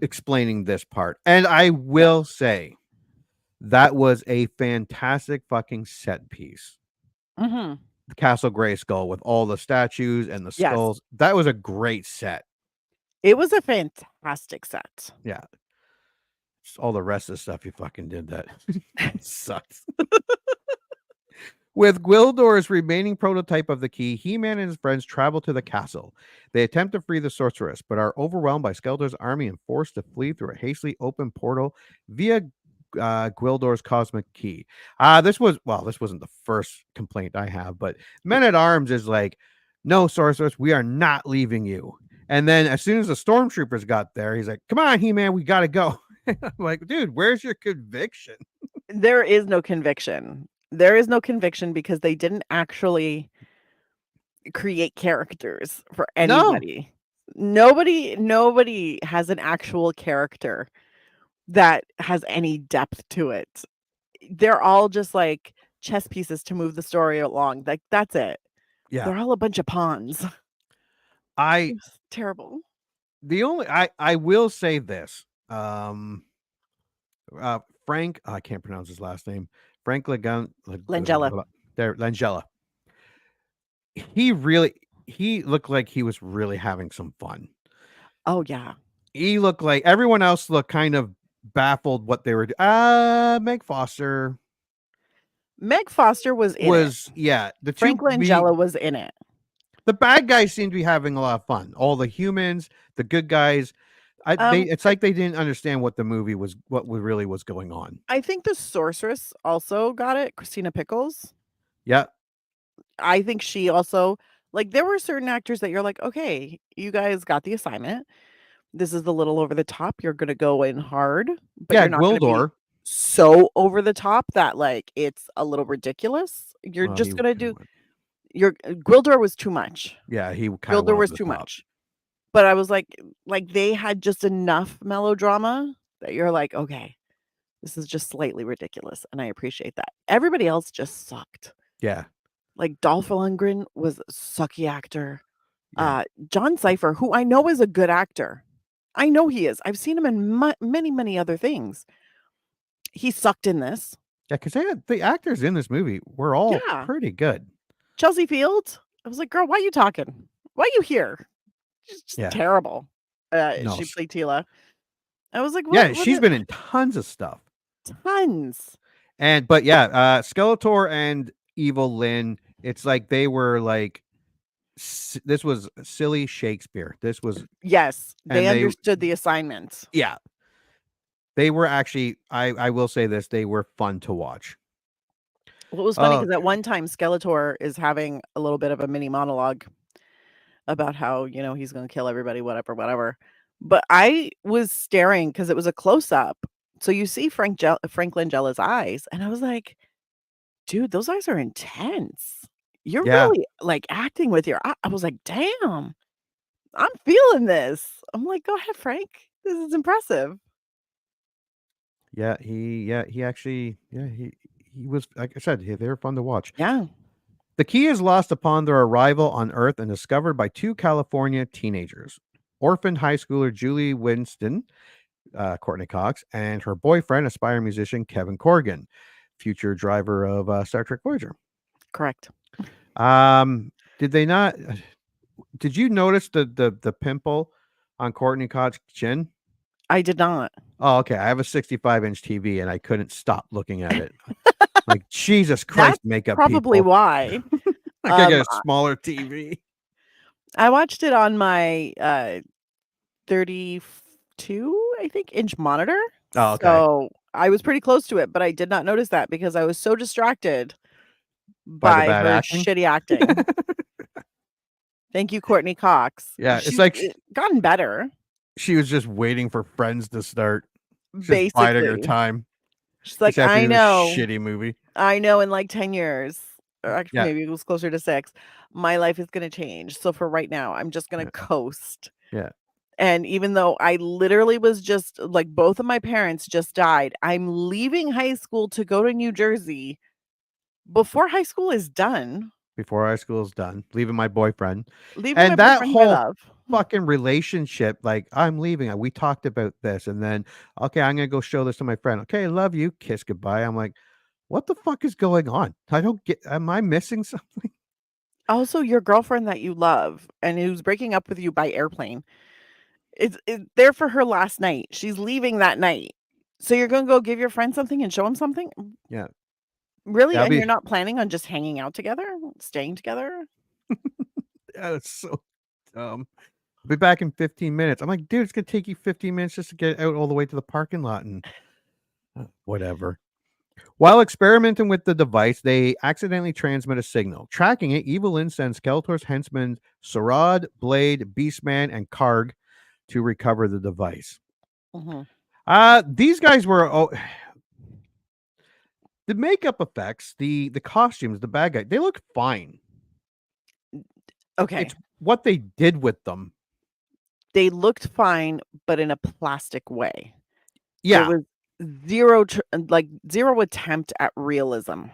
explaining this part. And I will say that was a fantastic fucking set piece. Mm-hmm. The Castle Grayskull with all the statues and the skulls. Yes. That was a great set. It was a fantastic set. Yeah. Just all the rest of the stuff you fucking did that sucks. With Gwildor's remaining prototype of the key, He-Man and his friends travel to the castle. They attempt to free the sorceress, but are overwhelmed by Skeletor's army and forced to flee through a hastily opened portal via Gwildor's cosmic key. This wasn't the first complaint I have, but Men-at-Arms is like, no, sorceress, we are not leaving you. And then as soon as the stormtroopers got there, he's like, come on, He-Man, we got to go. I'm like, dude, where's your conviction? There is no conviction. There is no conviction because they didn't actually create characters for anybody. No. Nobody has an actual character that has any depth to it. They're all just like chess pieces to move the story along. Like, that's it. Yeah. They're all a bunch of pawns. It's terrible. I will say this. Frank, I can't pronounce his last name. Frank Langella. Langella. He looked like he was really having some fun. Oh yeah. He looked like everyone else looked kind of baffled what they were doing. Meg Foster was in it. Yeah. Frank Langella was in it. The bad guys seem to be having a lot of fun. All the humans, the good guys. It's like they didn't understand what the movie was, what really was going on. I think the sorceress also got it. Christina Pickles. Yeah. I think she also, like, there were certain actors that you're like, okay, you guys got the assignment. This is a little over the top. You're going to go in hard, but you're not going to be so over the top that like it's a little ridiculous. You're just going to do Gwildor was too much. Yeah, Gwildor was too much. But I was like they had just enough melodrama that you're like, okay, this is just slightly ridiculous, and I appreciate that. Everybody else just sucked. Yeah. Like Dolph Lundgren was a sucky actor. Yeah. John Cipher, who I know is a good actor. I know he is. I've seen him in many, many other things. He sucked in this. Yeah, because the actors in this movie were all Yeah. pretty good. Chelsea Fields. I was like, girl, why are you talking? Why are you here? She's just Yeah. terrible. No, She played Tila. I was like, yeah, what she's been in tons of stuff. tons. But yeah, Skeletor and Evil-Lyn, it's like they were like this was silly Shakespeare. This was Yes, they and they understood the assignment. yeah. They were actually I will say this, they were fun to watch. What was funny because at one time Skeletor is having a little bit of a mini monologue about how, he's gonna kill everybody, whatever. But I was staring because it was a close-up. So you see Frank Langella's eyes, and I was like, dude, those eyes are intense. You're Yeah. really like acting with your eye. I was like, damn, I'm feeling this. I'm like, go ahead, Frank. This is impressive. Yeah, he actually he was like I said, they were fun to watch. Yeah. The key is lost upon their arrival on Earth and discovered by two California teenagers. Orphaned high schooler Julie Winston, Courtney Cox, and her boyfriend, aspiring musician Kevin Corrigan, future driver of Star Trek Voyager. Correct. Did they not? Did you notice the pimple on Courtney Cox's chin? I did not. Oh, okay. I have a 65-inch TV and I couldn't stop looking at it. Like, Jesus Christ, That's makeup probably people. why. I gotta get a smaller TV. I watched it on my 32, I think, inch monitor. Oh, okay. So I was pretty close to it, but I did not notice that because I was so distracted By the by bad her acting? shitty acting. Thank you, Courtney Cox. Yeah, it's She's like gotten better. she was just waiting for Friends to start. Just biding her Basically. time. She's like, Except I it was a know. shitty movie. I know in like 10 years, or actually Yeah. maybe it was closer to 6, my life is going to change. So for right now, I'm just going to coast. Yeah. And even though I literally was just like both of my parents just died, I'm leaving high school to go to New Jersey before high school is done. Before high school is done, leaving my boyfriend. Leaving my And that boyfriend who I whole love. fucking relationship, like, I'm leaving. We talked about this, and then, okay, I'm gonna go show this to my friend. Okay, I love you. Kiss goodbye. I'm like, what the fuck is going on? I don't get. Am I missing something? Also, your girlfriend that you love and who's breaking up with you by airplane is there for her last night. She's leaving that night. So you're gonna go give your friend something and show him something? Yeah. Really? That'll And be- you're not planning on just hanging out together? Staying together? Yeah, that's so dumb. I'll be back in 15 minutes. I'm like, dude, it's gonna take you 15 minutes just to get out all the way to the parking lot and whatever. While experimenting with the device, they accidentally transmit a signal. Tracking it, Evil-Lyn sends Skeletor's henchmen Sarad, Blade, Beastman, and Karg to recover the device. These guys were the makeup effects, the costumes, the bad guy, they look fine. Okay. It's what they did with them. They looked fine, but in a plastic way. Yeah. There was zero attempt at realism.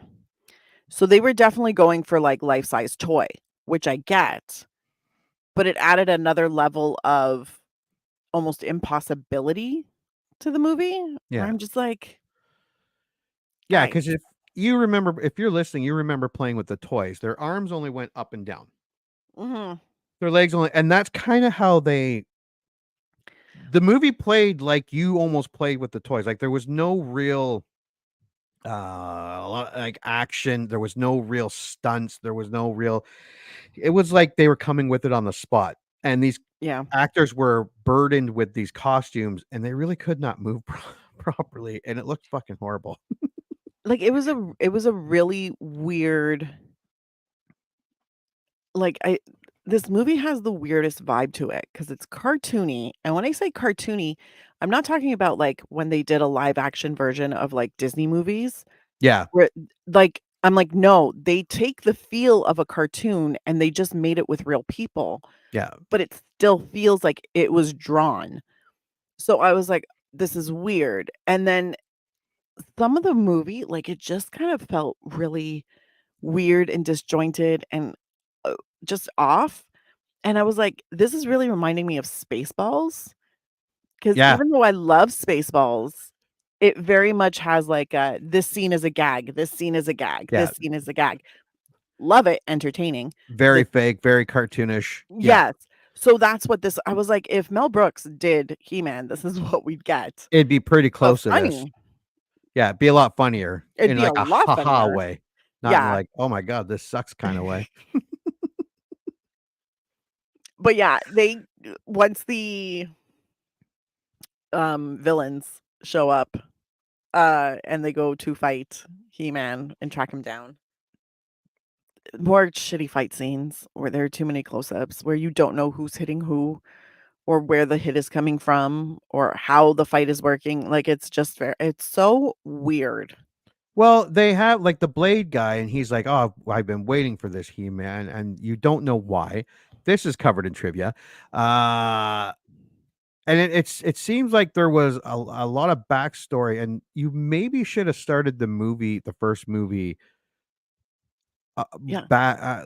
So they were definitely going for like life-size toy, which I get, but it added another level of almost impossibility to the movie. Yeah. I'm just like, yeah, because if you're listening, you remember playing with the toys. Their arms only went up and down. Their legs only, and that's kind of how the movie played like you almost played with the toys. Like there was no real like action, there was no real stunts, there was no real, it was like they were coming with it on the spot. And these actors were burdened with these costumes and they really could not move properly, and it looked fucking horrible. like it was a really weird, this movie has the weirdest vibe to it because it's cartoony. And when I say cartoony, I'm not talking about like when they did a live action version of like Disney movies. Yeah. Where like I'm like, no, they take the feel of a cartoon and they just made it with real people. Yeah. But it still feels like it was drawn. So I was like, this is weird. And then some of the movie, like it just kind of felt really weird and disjointed and just off. And I was like, this is really reminding me of Spaceballs. Because Yeah. even though I love Spaceballs, It very much has like a this scene is a gag, this scene is a gag, Yeah. this scene is a gag. Love it, entertaining. Very The fake, very cartoonish. Yeah. Yes. So that's what this I was like, if Mel Brooks did He-Man, this is what we'd get. It'd be pretty But close to this. funny. Yeah, it'd be a lot funnier It'd in be a like a lot ha-ha funnier. way, not in Yeah. like, "Oh my god, this sucks" kinda way. But yeah, they once the villains show up, and they go to fight He-Man and track him down. More shitty fight scenes where there are too many close-ups, where you don't know who's hitting who, or where the hit is coming from, or how the fight is working. Like, it's just it's so weird. Well, they have like the Blade guy, and he's like, "Oh, I've been waiting for this He-Man," and you don't know why. This is covered in trivia. And it seems like there was a lot of backstory, and you maybe should have started the first movie, Yeah.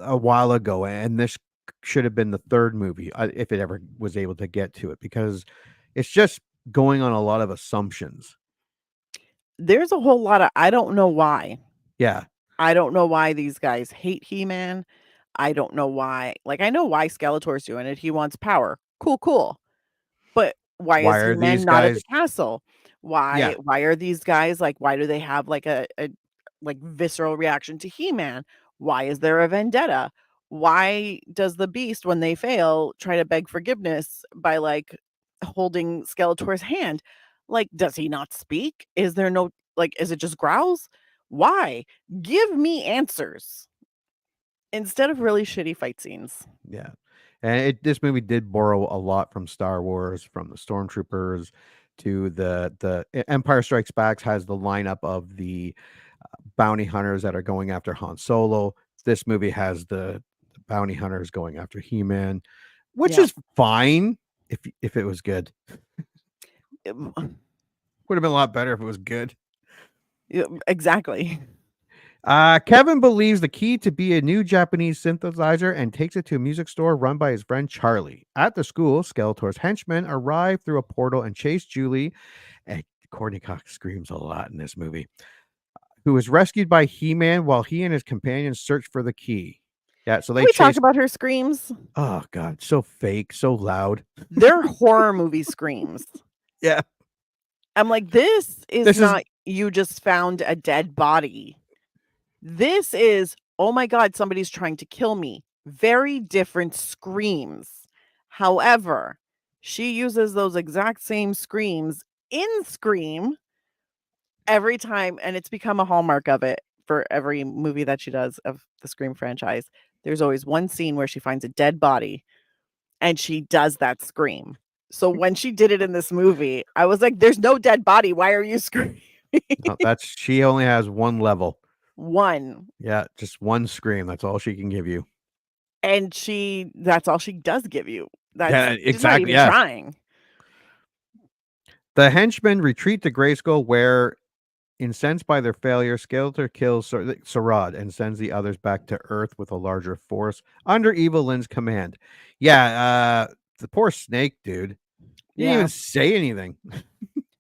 a while ago, and this should have been the third movie, if it ever was able to get to it, because it's just going on a lot of assumptions. There's a whole lot of I don't know why. Yeah. I don't know why these guys hate He-Man. I don't know why. Like, I know why Skeletor's doing it. He wants power. Cool, cool. But why Why is are He-Man these not at the guys castle? Yeah. Why are these guys like why do they have like a like visceral reaction to He-Man? Why is there a vendetta? Why does the Beast, when they fail, try to beg forgiveness by like holding Skeletor's hand? Like, does he not speak? Is there no like is it just growls? Why? Give me answers instead of really shitty fight scenes. Yeah. And this movie did borrow a lot from Star Wars, from the Stormtroopers to the Empire Strikes Back has the lineup of the bounty hunters that are going after Han Solo. This movie has the bounty hunters going after He-Man, which Yeah. is fine if it was good. Would have been a lot better if it was good. Yeah, exactly. Kevin believes the key to be a new Japanese synthesizer and takes it to a music store run by his friend Charlie. At the school, Skeletor's henchmen arrive through a portal and chase Julie. And Courtney Cox screams a lot in this movie. Who is rescued by He-Man while he and his companions search for the key. Yeah, so they Can we talk chase. about her screams? Oh god, so fake, so loud. They're horror movie screams. Yeah. I'm like, this This is is- not you just found a dead body. This is, oh my God, somebody's trying to kill me. Very different screams. However, she uses those exact same screams in Scream every time, and it's become a hallmark of it for every movie that she does of the Scream franchise. There's always one scene where she finds a dead body and she does that scream. So when she did it in this movie, I was like, there's no dead body. Why are you screaming? No, she only has one level. One. Yeah, just one scream. That's all she can give you. And that's all she does give you. Yeah, She's not even trying. The henchmen retreat to Grayskull, where, incensed by their failure, Skeletor kills Sarad and sends the others back to Earth with a larger force under Evil-Lyn's command. Yeah, the poor Snake dude. He didn't even say anything.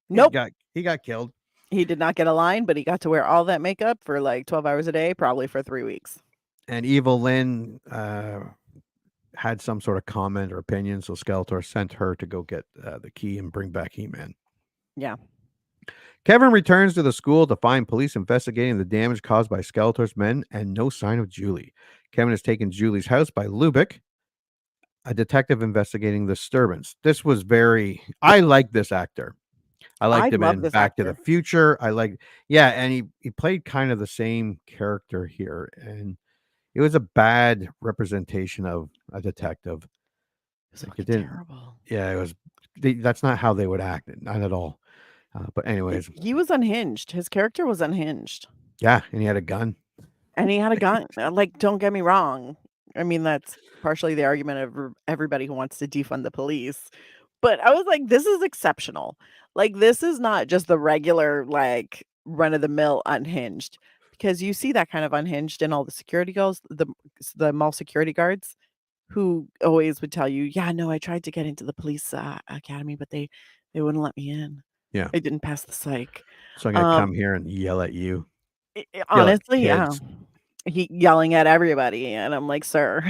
Nope. He got killed. He did not get a line, but he got to wear all that makeup for like 12 hours a day, probably for 3 weeks. And Evil-Lyn had some sort of comment or opinion, so Skeletor sent her to go get the key and bring back He-Man. Yeah. Kevin returns to the school to find police investigating the damage caused by Skeletor's men and no sign of Julie. Kevin is taken to Julie's house by Lubick, a detective investigating the disturbance. This was I like this actor. I liked him in Back to the Future. And he played kind of the same character here. And it was a bad representation of a detective. It terrible. Yeah, it was. That's not how they would act. Not at all. But anyways. He was unhinged. His character was unhinged. Yeah, and he had a gun. Like, don't get me wrong. I mean, that's partially the argument of everybody who wants to defund the police. But I was like, this is exceptional. Like, this is not just the regular, like, run-of-the-mill unhinged. Because you see that kind of unhinged in all the security guards, the mall security guards, who always would tell you, yeah, no, I tried to get into the police academy, but they wouldn't let me in. Yeah. I didn't pass the psych. So I'm gonna come here and yell at you. Yell at Honestly, yeah. kids. He yelling at everybody, and I'm like, "Sir,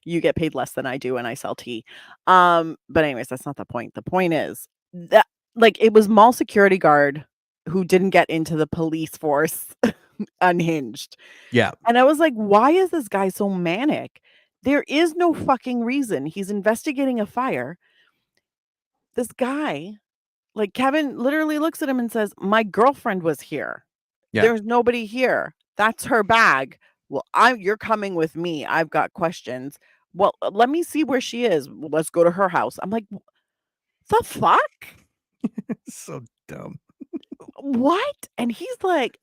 you get paid less than I do, and I sell tea." But anyways, that's not the point. The point is that like it was mall security guard who didn't get into the police force unhinged. Yeah. And I was like, "Why is this guy so manic?" There is no fucking reason. He's investigating a fire. This guy, like Kevin literally looks at him and says, "My girlfriend was here. Yeah. There's nobody here. That's her bag. Well, you're coming with me. I've got questions. Well, let me see where she is. Well, let's go to her house." I'm like, "The fuck? So dumb. What?" And he's like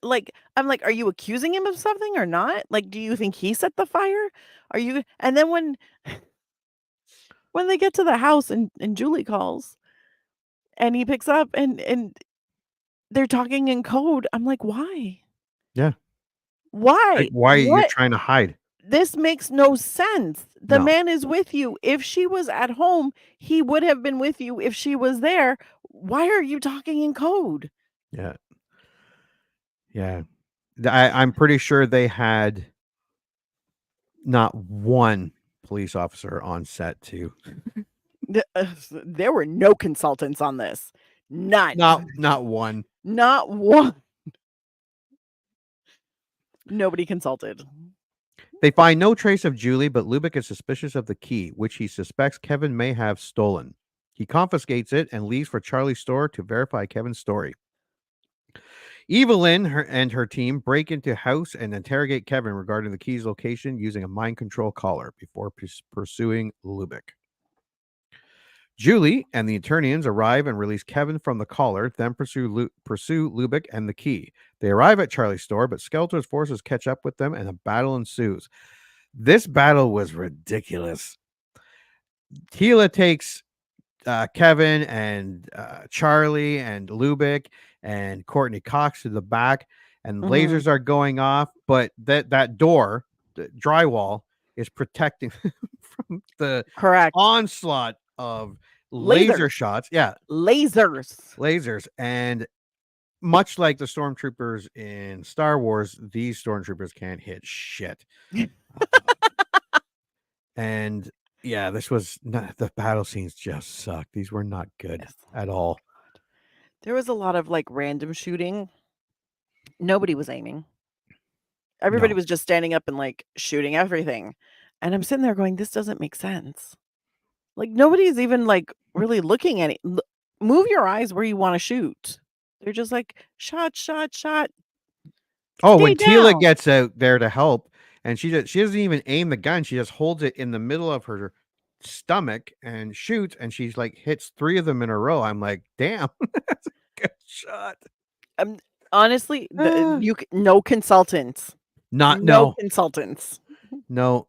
I'm like, "Are you accusing him of something or not? Like, do you think he set the fire? Are you?" And then when they get to the house and Julie calls and he picks up and they're talking in code, I'm like, "Why? Yeah. Why? Like, why are you What? trying to hide? This makes no sense. The No. man is with you. If she was at home, he would have been with you if she was there. Why are you talking in code?" Yeah. Yeah. I'm pretty sure they had not one police officer on set too. There were no consultants on this. None. Not one. Not one. Nobody consulted. They find no trace of Julie, but Lubick is suspicious of the key, which he suspects Kevin may have stolen. He confiscates it and leaves for Charlie's store to verify Kevin's story. Evil-Lyn and her team break into house and interrogate Kevin regarding the key's location using a mind control collar before pursuing Lubick. Julie and the Eternians arrive and release Kevin from the collar, then pursue Lubick and the key. They arrive at Charlie's store, but Skeletor's forces catch up with them and a battle ensues. This battle was ridiculous. Tila takes Kevin and Charlie and Lubick and Courtney Cox to the back, and lasers are going off, but that door, the drywall, is protecting from the onslaught of laser shots. Yeah. Lasers. And much like the stormtroopers in Star Wars, these stormtroopers can't hit shit. And yeah, this was not, the battle scenes just sucked. These were not good at all. There was a lot of like random shooting. Nobody was aiming. Everybody was just standing up and like shooting everything. And I'm sitting there going, this doesn't make sense. Like nobody's even like really looking at it. Move your eyes where you want to shoot. They're just like shot. Oh, Stay when Tila down. gets out there to help, and she doesn't even aim the gun. She just holds it in the middle of her stomach and shoots, and she's like hits 3 of them in a row. I'm like, damn, that's a good shot. Honestly, no consultants. No consultants. No.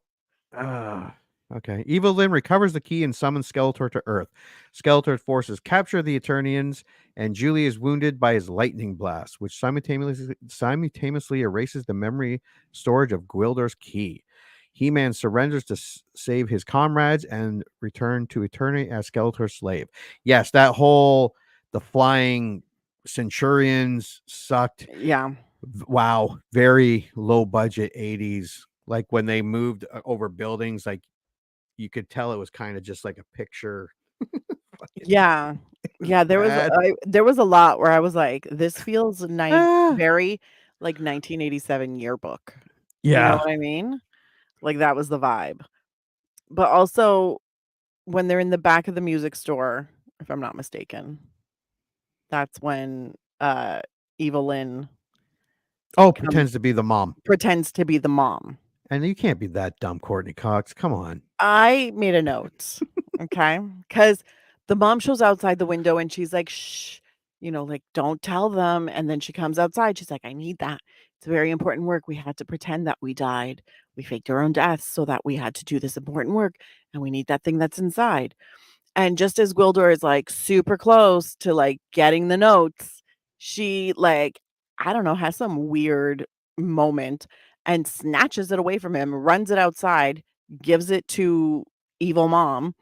Okay. Evil-Lyn recovers the key and summons Skeletor to Earth. Skeletor's forces capture the Eternians, and Julie is wounded by his lightning blast, which simultaneously erases the memory storage of Gwildor's key. He-Man surrenders to save his comrades and return to Eternity as Skeletor's slave. Yes, that whole the flying Centurions sucked. Yeah. Wow. Very low budget 80s. Like when they moved over buildings, like you could tell it was kind of just like a picture. Yeah. There was a lot where I was like, this feels nice, very like 1987 yearbook. You know what I mean? Like that was the vibe. But also when they're in the back of the music store, if I'm not mistaken, that's when Evil-Lyn pretends to be the mom. Pretends to be the mom. And you can't be that dumb, Courtney Cox. Come on. I made a note. Okay. Because the mom shows outside the window and she's like, shh, like, don't tell them. And then she comes outside. She's like, I need that. It's very important work. We had to pretend that we died. We faked our own deaths so that we had to do this important work. And we need that thing that's inside. And just as Gwildor is like super close to like getting the notes, she like, I don't know, has some weird moment and snatches it away from him, runs it outside, gives it to Evil Mom,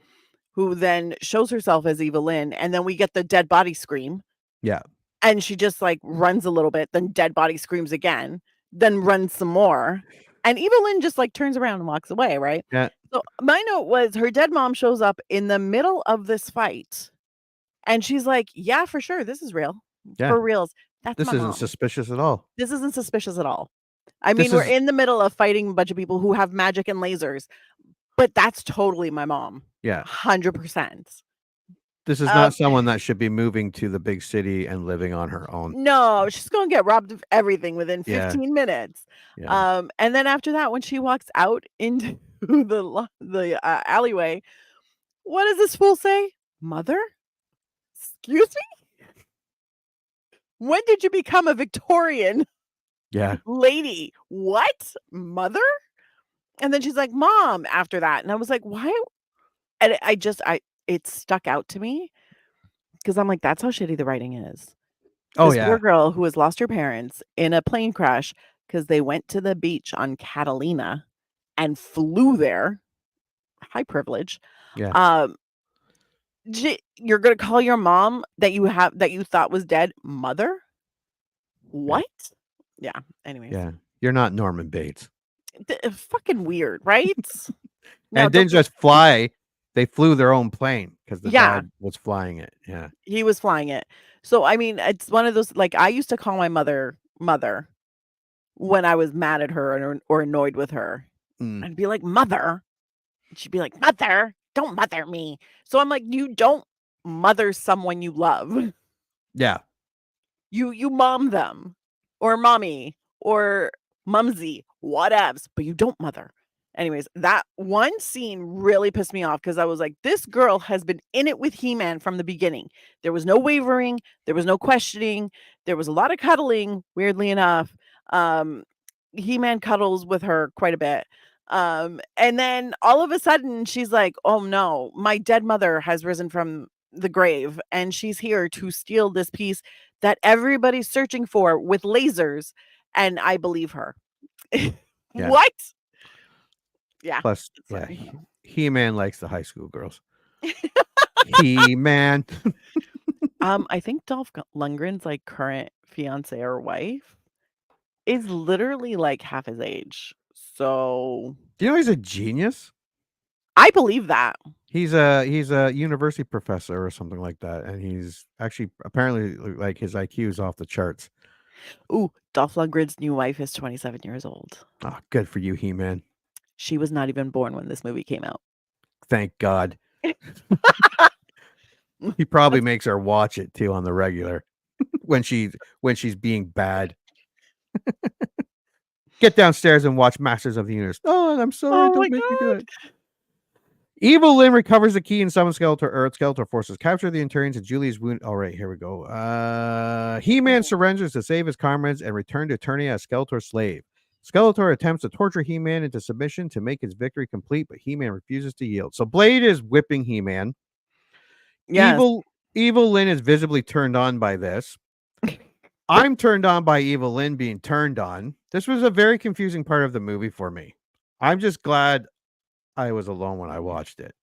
who then shows herself as Evil-Lyn, and then we get the dead body scream. Yeah. And she just like runs a little bit, then dead body screams again, then runs some more. And Evil-Lyn just like turns around and walks away, right? Yeah. So my note was her dead mom shows up in the middle of this fight. And she's like, yeah, for sure. This is real. Yeah. For reals. That's This my isn't mom. suspicious at all. This isn't suspicious at all. I This mean, we're is- in the middle of fighting a bunch of people who have magic and lasers, but that's totally my mom. Yeah. 100%. This is not someone that should be moving to the big city and living on her own. No, she's gonna get robbed of everything within Yeah. 15 minutes. Yeah. And then after that, when she walks out into the alleyway, what does this fool say? Mother? Excuse me? When did you become a Victorian Yeah. lady? What? Mother? And then she's like, Mom, after that. And I was like, why? And it stuck out to me because I'm like, that's how shitty the writing is. Oh, This yeah. poor girl who has lost her parents in a plane crash because they went to the beach on Catalina and flew there. High privilege. Yeah. You're gonna call your mom that you thought was dead mother? What? Yeah. Anyways. Yeah. You're not Norman Bates. Fucking weird, right? And didn't just fly. They flew their own plane because the Yeah. dad was flying it. Yeah. He was flying it. So I mean, it's one of those like I used to call my mother when I was mad at her or annoyed with her. I'd be like, Mother. And she'd be like, Mother, don't mother me. So I'm like, you don't mother someone you love. Yeah. You mom them or mommy or mumsy, whatevs, but you don't mother. Anyways, that one scene really pissed me off because I was like, this girl has been in it with He-Man from the beginning. There was no wavering. There was no questioning. There was a lot of cuddling, weirdly enough. He-Man cuddles with her quite a bit. And then all of a sudden she's like, oh no, my dead mother has risen from the grave and she's here to steal this piece that everybody's searching for with lasers. And I believe her. Yeah. What? Yeah. Plus, yeah, He-Man likes the high school girls. He-Man. I think Dolph Lundgren's like current fiance or wife is literally like half his age. So Do you know he's a genius? I believe that. He's a university professor or something like that, and he's actually apparently like his IQ is off the charts. Ooh, Dolph Lundgren's new wife is 27 years old. Oh, good for you, He-Man. She was not even born when this movie came out. Thank God. He probably makes her watch it too on the regular when she's being bad. Get downstairs and watch Masters of the Universe. Oh, I'm sorry. Don't make me do it. Evil-Lyn recovers the key and summons Skeletor. Skeletor forces capture the Eternians and Julie's wound. All right, here we go. He-Man surrenders to save his comrades and return to Eternia as Skeletor's slave. Skeletor attempts to torture He-Man into submission to make his victory complete, but He-Man refuses to yield. So Blade is whipping He-Man. Yes. Evil-Lyn is visibly turned on by this. I'm turned on by Evil-Lyn being turned on. This was a very confusing part of the movie for me. I'm just glad I was alone when I watched it.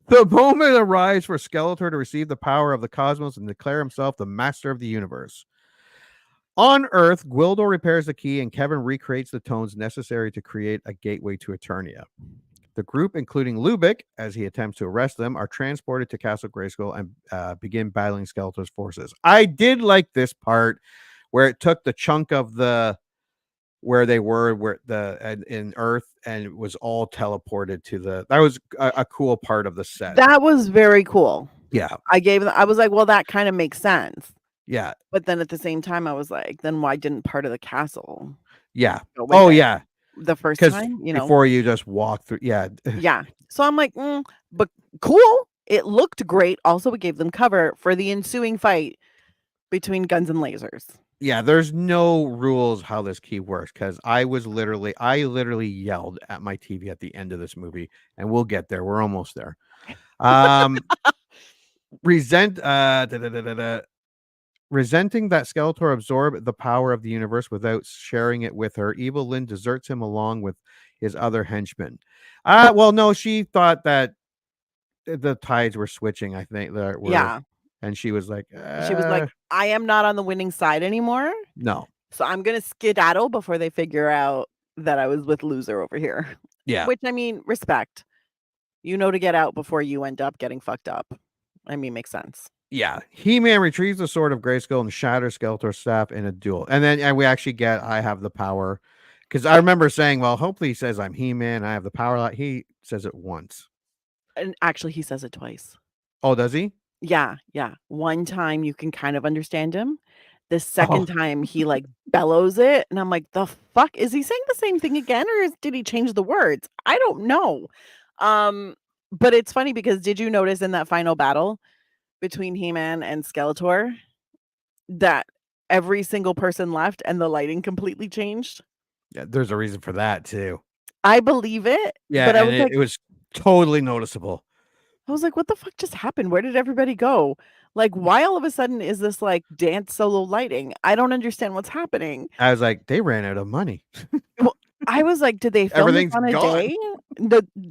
The moment arrives for Skeletor to receive the power of the cosmos and declare himself the master of the universe. On Earth, Gwildor repairs the key and Kevin recreates the tones necessary to create a gateway to Eternia. The group, including Lubick, as he attempts to arrest them, are transported to Castle Grayskull and begin battling Skeletor's forces. I did like this part where it took the chunk of where they were in Earth and it was all teleported to that was a cool part of the set. That was very cool. Yeah. I was like, well, that kind of makes sense. Yeah. But then at the same time, I was like, then why didn't part of the castle? Yeah. go with Oh, it yeah. The first Because time, before you just walk through. Yeah. Yeah. So I'm like, but cool. It looked great. Also, it gave them cover for the ensuing fight between guns and lasers. Yeah, there's no rules how this key works because I literally yelled at my TV at the end of this movie, and we'll get there. We're almost there. Resenting that Skeletor absorbed the power of the universe without sharing it with her, Evil-Lyn deserts him along with his other henchmen. Well, no, she thought that the tides were switching, I think, Yeah. and she was like, She was like, "I am not on the winning side anymore, no. so I'm gonna skedaddle before they figure out that I was with loser over here." Yeah. Which, I mean, respect. You know to get out before you end up getting fucked up. I mean, makes sense. Yeah. He-Man retrieves the sword of Grayskull and shatters Skeletor's staff in a duel. And we actually get I have the power. Because I remember saying, well, hopefully he says I'm He-Man, I have the power. He says it once. And actually, he says it twice. Oh, does he? Yeah, yeah. One time you can kind of understand him. The Oh. second time he like bellows it, and I'm like, the fuck? Is he saying the same thing again, or did he change the words? I don't know. But it's funny because did you notice in that final battle between He-Man and Skeletor that every single person left and the lighting completely changed? Yeah, there's a reason for that too. I believe it, Yeah, but I and was like, it was totally noticeable. what the fuck just happened? Where did everybody go? Like, why all of a sudden is this like dance solo lighting? I don't understand what's happening. I was like, they ran out of money. Well, I was like, did they film this Everything's on a gone. day?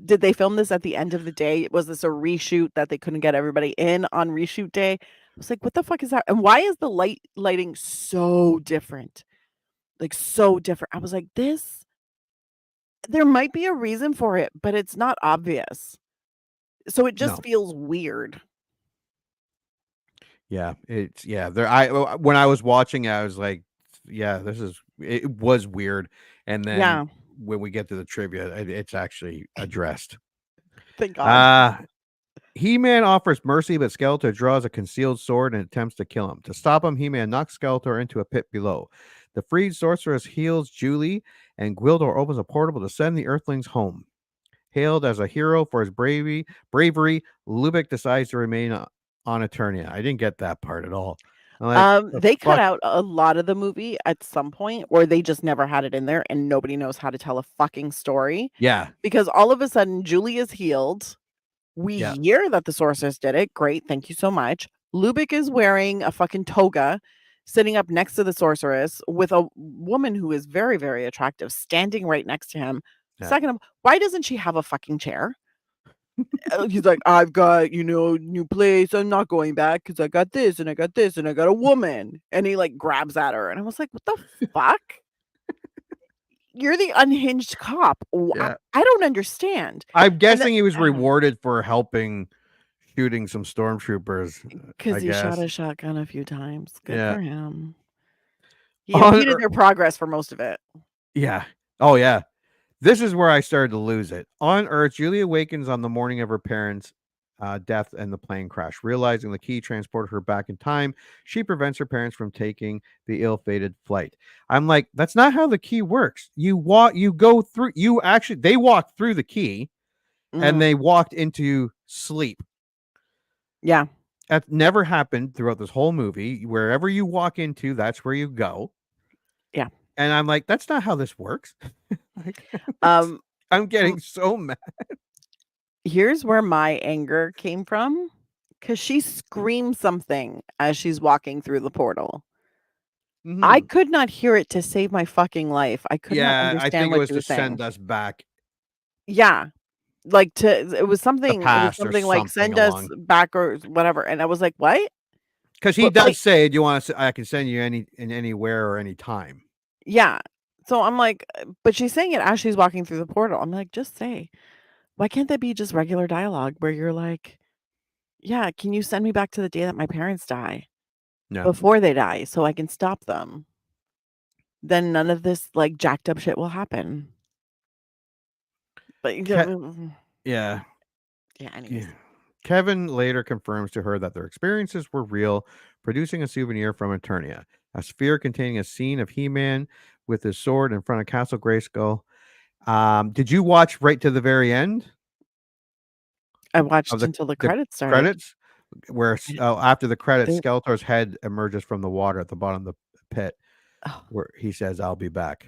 Did they film this at the end of the day? Was this a reshoot that they couldn't get everybody in on reshoot day? I was like, what the fuck is that? And why is the lighting so different? Like so different. I was like, there might be a reason for it, but it's not obvious. So it just No. feels weird. Yeah, when I was watching, I was like, yeah, it was weird. And then Yeah. when we get to the trivia, it's actually addressed. Thank God. He-Man offers mercy, but Skeletor draws a concealed sword and attempts to kill him. To stop him, He-Man knocks Skeletor into a pit below. The freed sorceress heals Julie, and Gwildor opens a portal to send the Earthlings home. Hailed as a hero for his bravery, Lubick decides to remain on Eternia. I didn't get that part at all. They cut out a lot of the movie at some point, or they just never had it in there, and nobody knows how to tell a fucking story. Yeah. Because all of a sudden, Julie is healed. We Yeah. hear that the sorceress did it. Great. Thank you so much. Lubick is wearing a fucking toga, sitting up next to the sorceress with a woman who is very, very attractive standing right next to him. Yeah. Second of why doesn't she have a fucking chair? He's like, I've got, new place. I'm not going back because I got this and I got this and I got a woman. And he like grabs at her. And I was like, what the fuck? You're the unhinged cop. Yeah. I don't understand. I'm guessing he was rewarded for helping shooting some stormtroopers. Because he shot a shotgun a few times. Good for him. He On impeded their progress for most of it. Yeah. Oh, yeah. This is where I started to lose it. On Earth, Julie awakens on the morning of her parents' death and the plane crash. Realizing the key transported her back in time, she prevents her parents from taking the ill-fated flight. I'm like, that's not how the key works. They walked through the key and they walked into sleep. Yeah. That never happened throughout this whole movie. Wherever you walk into, that's where you go. Yeah. And I'm like, that's not how this works. I'm getting so mad. Here's where my anger came from. Because she screams something as she's walking through the portal. Mm-hmm. I could not hear it to save my fucking life. I could not understand I think what it was she to was saying. send us back. Yeah. It was something like send us along. back or whatever. And I was like, what? Because he does say, do you want to, I can send you anywhere or any time. Yeah. So I'm like, but she's saying it as she's walking through the portal. I'm like, just say, why can't that be just regular dialogue where you're like, yeah, can you send me back to the day that my parents die? No. Before they die, so I can stop them. Then none of this like jacked up shit will happen. But yeah. Anyways. Kevin later confirms to her that their experiences were real, producing a souvenir from Eternia, a sphere containing a scene of He-Man with his sword in front of Castle Grayskull. Did you watch right to the very end? I watched until the credits started. Credits, where after the credits, Skeletor's head emerges from the water at the bottom of the pit, where he says, "I'll be back."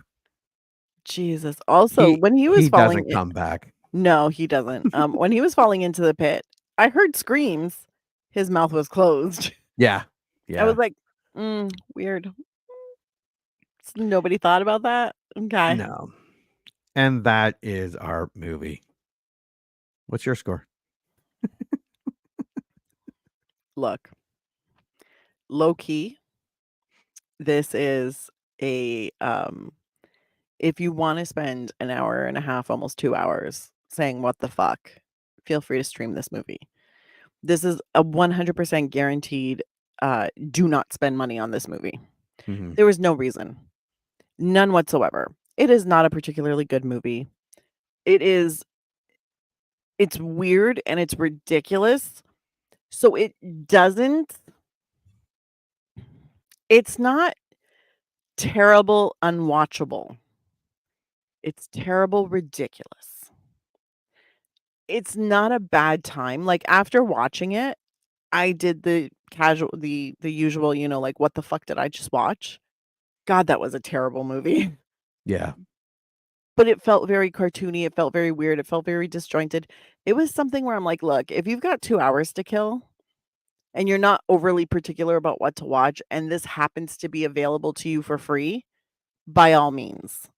Jesus. Also, when he was falling, doesn't come back. No, he doesn't. When he was falling into the pit, I heard screams. His mouth was closed. Yeah. I was like, weird. Nobody thought about that. Okay. No. And that is our movie. What's your score? Look, low key, this is a if you want to spend an hour and a half, almost 2 hours saying what the fuck, feel free to stream this movie. This is a 100% guaranteed do not spend money on this movie. Mhm. There was no reason. None whatsoever. It is not a particularly good movie. It's weird and it's ridiculous. So it's not terrible unwatchable. It's terrible ridiculous. It's not a bad time. Like, after watching it, I did the usual, like, what the fuck did I just watch? God, that was a terrible movie. Yeah. But it felt very cartoony, it felt very weird, it felt very disjointed. It was something where I'm like, "Look, if you've got 2 hours to kill and you're not overly particular about what to watch, and this happens to be available to you for free, by all means."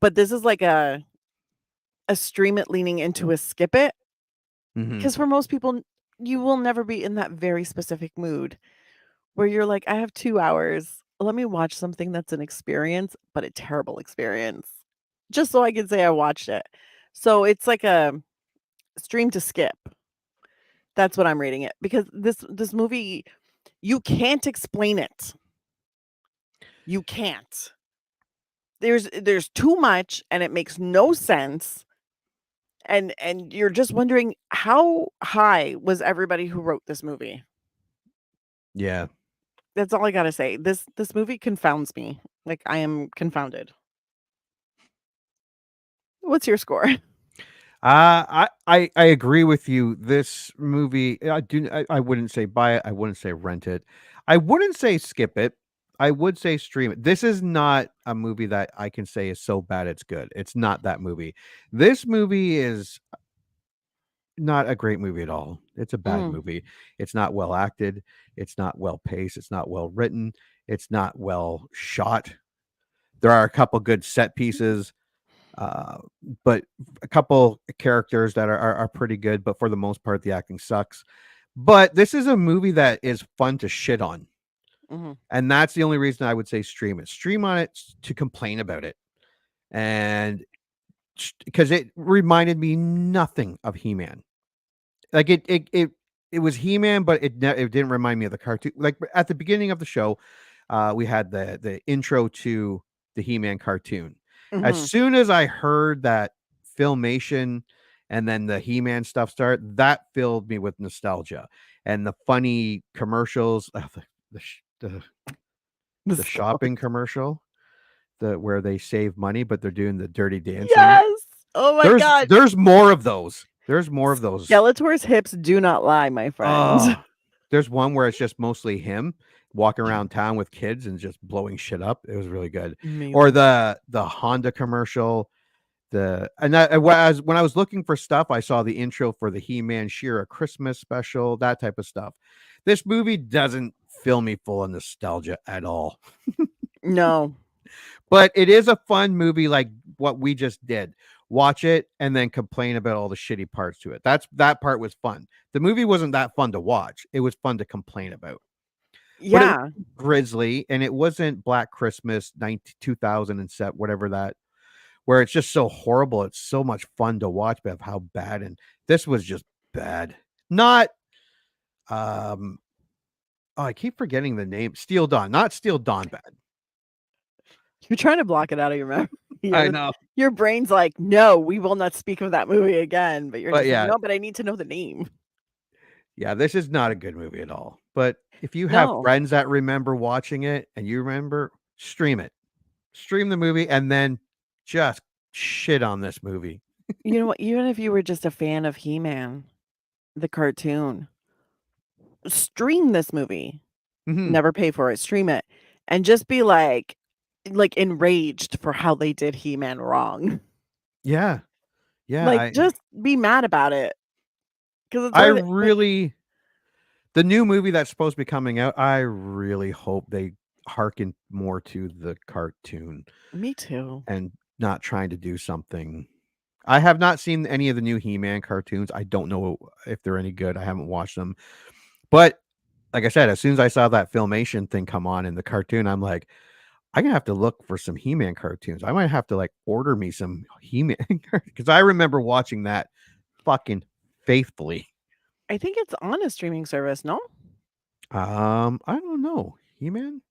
But this is like a stream it leaning into a skip it, Mhm. because for most people, you will never be in that very specific mood where you're like, "I have 2 hours. Let me watch something that's an experience, but a terrible experience, just so I can say I watched it." So it's like a stream to skip. That's what I'm rating it, because this movie, you can't explain it. You can't. There's too much, and it makes no sense, and you're just wondering how high was everybody who wrote this movie? Yeah. That's all I gotta say. This movie confounds me. Like, I am confounded. What's your score? I agree with you. This movie, I wouldn't say buy it. I wouldn't say rent it. I wouldn't say skip it. I would say stream it. This is not a movie that I can say is so bad it's good. It's not that movie. This movie is not a great movie at all. It's a bad Mm. movie. It's not well acted. It's not well paced. It's not well written. It's not well shot. There are a couple good set pieces. Uh, but a couple characters that are pretty good, but for the most part, the acting sucks. But this is a movie that is fun to shit on, Mhm. and that's the only reason I would say stream it. Stream on it to complain about it, and because it reminded me nothing of He-Man. Like it was He-Man, but it didn't remind me of the cartoon. Like at the beginning of the show, we had the intro to the He-Man cartoon. As Mhm. soon as I heard that Filmation and then the He-Man stuff start, that filled me with nostalgia and the funny commercials, the shopping commercial, where they save money, but they're doing the dirty dancing. Yes! Oh my god. There's more of those. There's more of those. Skeletor's hips do not lie, my friend. Oh, there's one where it's just mostly him walking around town with kids and just blowing shit up. It was really good. Or Amazing. the Honda commercial. When I was looking for stuff, I saw the intro for the He-Man She-Ra Christmas special, that type of stuff. This movie doesn't fill me full of nostalgia at all. No. But it is a fun movie like what we just did. Watch it and then complain about all the shitty parts to it. That part was fun. The movie wasn't that fun to watch. It was fun to complain about. But it Yeah. was Grizzly, and it wasn't Black Christmas 2007, whatever that, where it's just so horrible. It's so much fun to watch, but of how bad. And this was just bad. Not I keep forgetting the name. Steel Dawn, not Steel Dawn bad. You're trying to block it out of your memory. I know. Your brain's like, "No, we will not speak of that movie again." But you're But just yeah. like, "No, but I need to know the name." Yeah, this is not a good movie at all. But if you have No. friends that remember watching it and you remember, stream it. Stream the movie and then just shit on this movie. You know what? Even if you were just a fan of He-Man, the cartoon, stream this movie. Mhm. Never pay for it. Stream it. And just be like enraged for how they did He-Man wrong. Yeah. Yeah, Like, just be mad about it. 'Cause it's I worth it. really the new movie that's supposed to be coming out, I really hope they hearken more to the cartoon Me too. and not trying to do something. I have not seen any of the new He-Man cartoons. I don't know if they're any good. I haven't watched them. But like I said, as soon as I saw that Filmation thing come on in the cartoon, I'm like, I'm gonna have to look for some He-Man cartoons. I might have to like order me some He-Man because I remember watching that fucking faithfully. I think it's on a streaming service, no? I don't know. He-Man?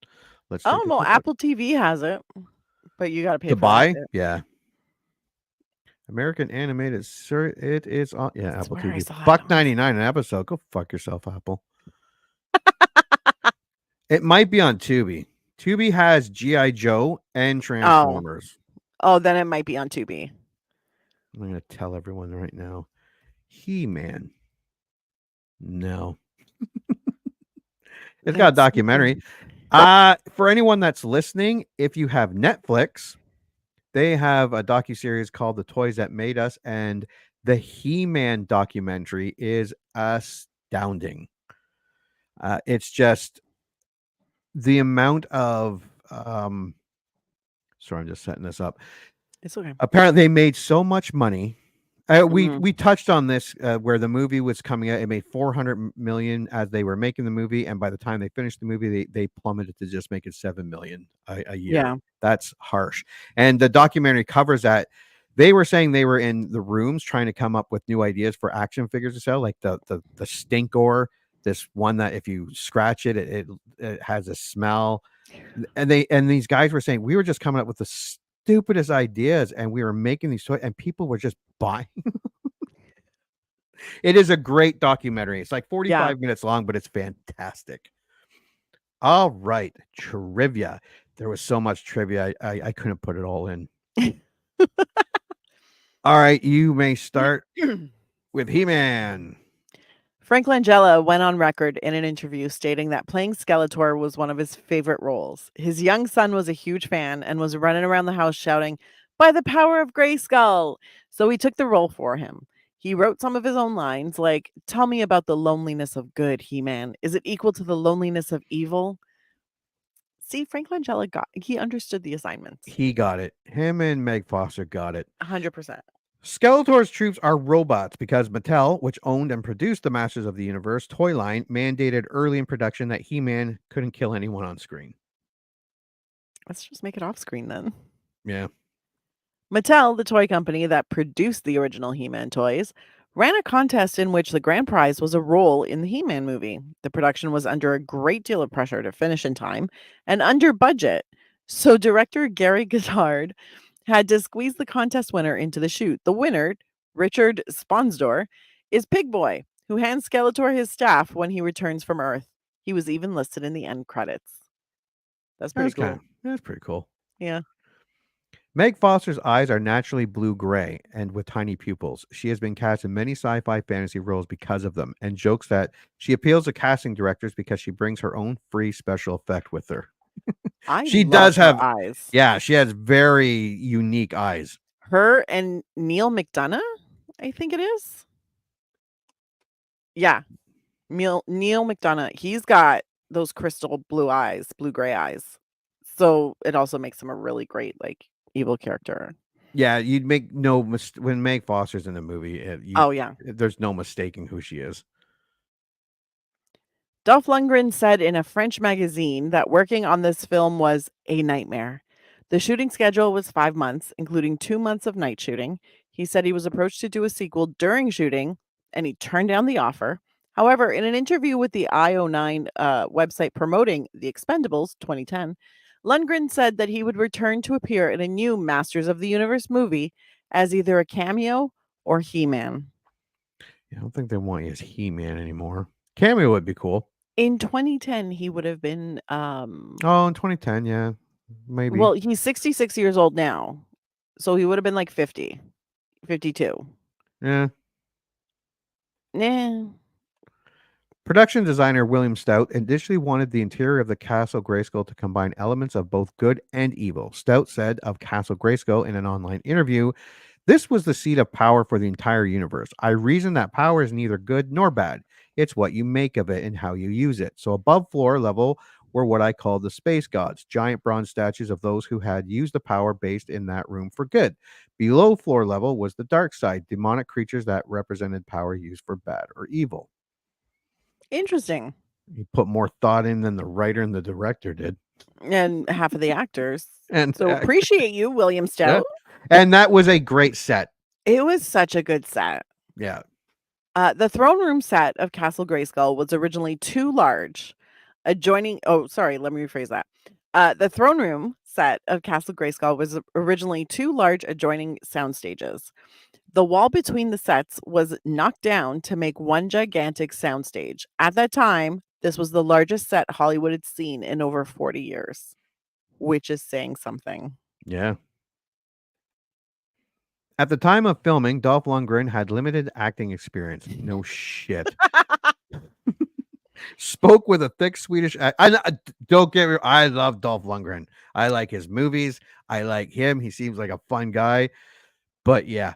Let's Oh, take a no, quick look. Apple TV has it, but you gotta pay To for that buy? shit. Yeah. American animated, sir. It is on. Yeah, I Apple swear I TV. saw it on $1.99 an episode. Go fuck yourself, Apple. It might be on Tubi. Tubi has G.I. Joe and Transformers. Oh, then it might be on Tubi. I'm going to tell everyone right now. He-Man. No. It's got a That's so documentary. funny. For anyone that's listening, if you have Netflix, they have a docuseries called The Toys That Made Us, and the He-Man documentary is astounding. It's just the amount of sorry, I'm just setting this up. It's okay. Apparently they made so much money. We Mhm. touched on this where the movie was coming out. It made 400 million as they were making the movie, and by the time they finished the movie, they plummeted to just making 7 million a year. Yeah. That's harsh. And the documentary covers that. They were saying they were in the rooms trying to come up with new ideas for action figures to sell, like the Stinkor, this one that if you scratch it, it has a smell. And these guys were saying we were just coming up with the stupidest ideas, and we were making these toys, and people were just buying. It is a great documentary. It's like 45 minutes long, but it's fantastic. All right, trivia. There was so much trivia, I couldn't put it all in. All right, you may start with He-Man. Frank Langella went on record in an interview stating that playing Skeletor was one of his favorite roles. His young son was a huge fan and was running around the house shouting, "By the power of Grayskull!" So he took the role for him. He wrote some of his own lines like, "Tell me about the loneliness of good, He-Man. Is it equal to the loneliness of evil?" See, Frank Langella he understood the assignments. He got it. Him and Meg Foster got it. 100%. Skeletor's troops are robots because Mattel, which owned and produced the Masters of the Universe toy line, mandated early in production that He-Man couldn't kill anyone on screen. Let's just make it off screen then. Yeah. Mattel, the toy company that produced the original He-Man toys, ran a contest in which the grand prize was a role in the He-Man movie. The production was under a great deal of pressure to finish in time and under budget. So director Gary Goddard had to squeeze the contest winner into the shoot. The winner, Richard Sponsdor, is Pig Boy, who hands Skeletor his staff when he returns from Earth. He was even listed in the end credits. That's pretty cool. That's pretty cool. Yeah. Meg Foster's eyes are naturally blue-gray and with tiny pupils. She has been cast in many sci-fi fantasy roles because of them, and jokes that she appeals to casting directors because she brings her own free special effect with her. She does have eyes. Yeah, she has very unique eyes. Her and Neil McDonough, I think it is. Yeah. Neil McDonough. He's got those crystal blue eyes, blue-gray eyes. So it also makes him a really great, like, evil character. Yeah, you'd make no when Meg Foster's in the movie. There's no mistaking who she is. Dolph Lundgren said in a French magazine that working on this film was a nightmare. The shooting schedule was 5 months, including 2 months of night shooting. He said he was approached to do a sequel during shooting, and he turned down the offer. However, in an interview with the IO9 website promoting The Expendables 2010, Lundgren said that he would return to appear in a new Masters of the Universe movie as either a cameo or He-Man. I don't think they want you as He-Man anymore. Cameo would be cool. In 2010, he would have been in 2010, yeah. Maybe. Well, he's 66 years old now. So he would have been like 50, 52. Yeah. Nah. Production designer William Stout initially wanted the interior of the Castle Grayskull to combine elements of both good and evil. Stout said of Castle Grayskull in an online interview, "This was the seat of power for the entire universe. I reasoned that power is neither good nor bad. It's what you make of it and how you use it. So above floor level were what I called the space gods, giant bronze statues of those who had used the power based in that room for good. Below floor level was the dark side, demonic creatures that represented power used for bad or evil." Interesting. He put more thought in than the writer and the director did. And half of the actors. And so appreciate you, William yeah. Stout. And that was a great set. It was such a good set. Yeah. The throne room set of Castle Grayskull was originally too large. Adjoining, oh, sorry, let me rephrase that. The throne room set of Castle Grayskull was originally 2 large adjoining sound stages. The wall between the sets was knocked down to make one gigantic soundstage. At that time, this was the largest set Hollywood had seen in over 40 years, which is saying something. Yeah. At the time of filming, Dolph Lundgren had limited acting experience. No shit. Spoke with a thick Swedish accent. Don't get me. I love Dolph Lundgren. I like his movies. I like him. He seems like a fun guy. But yeah.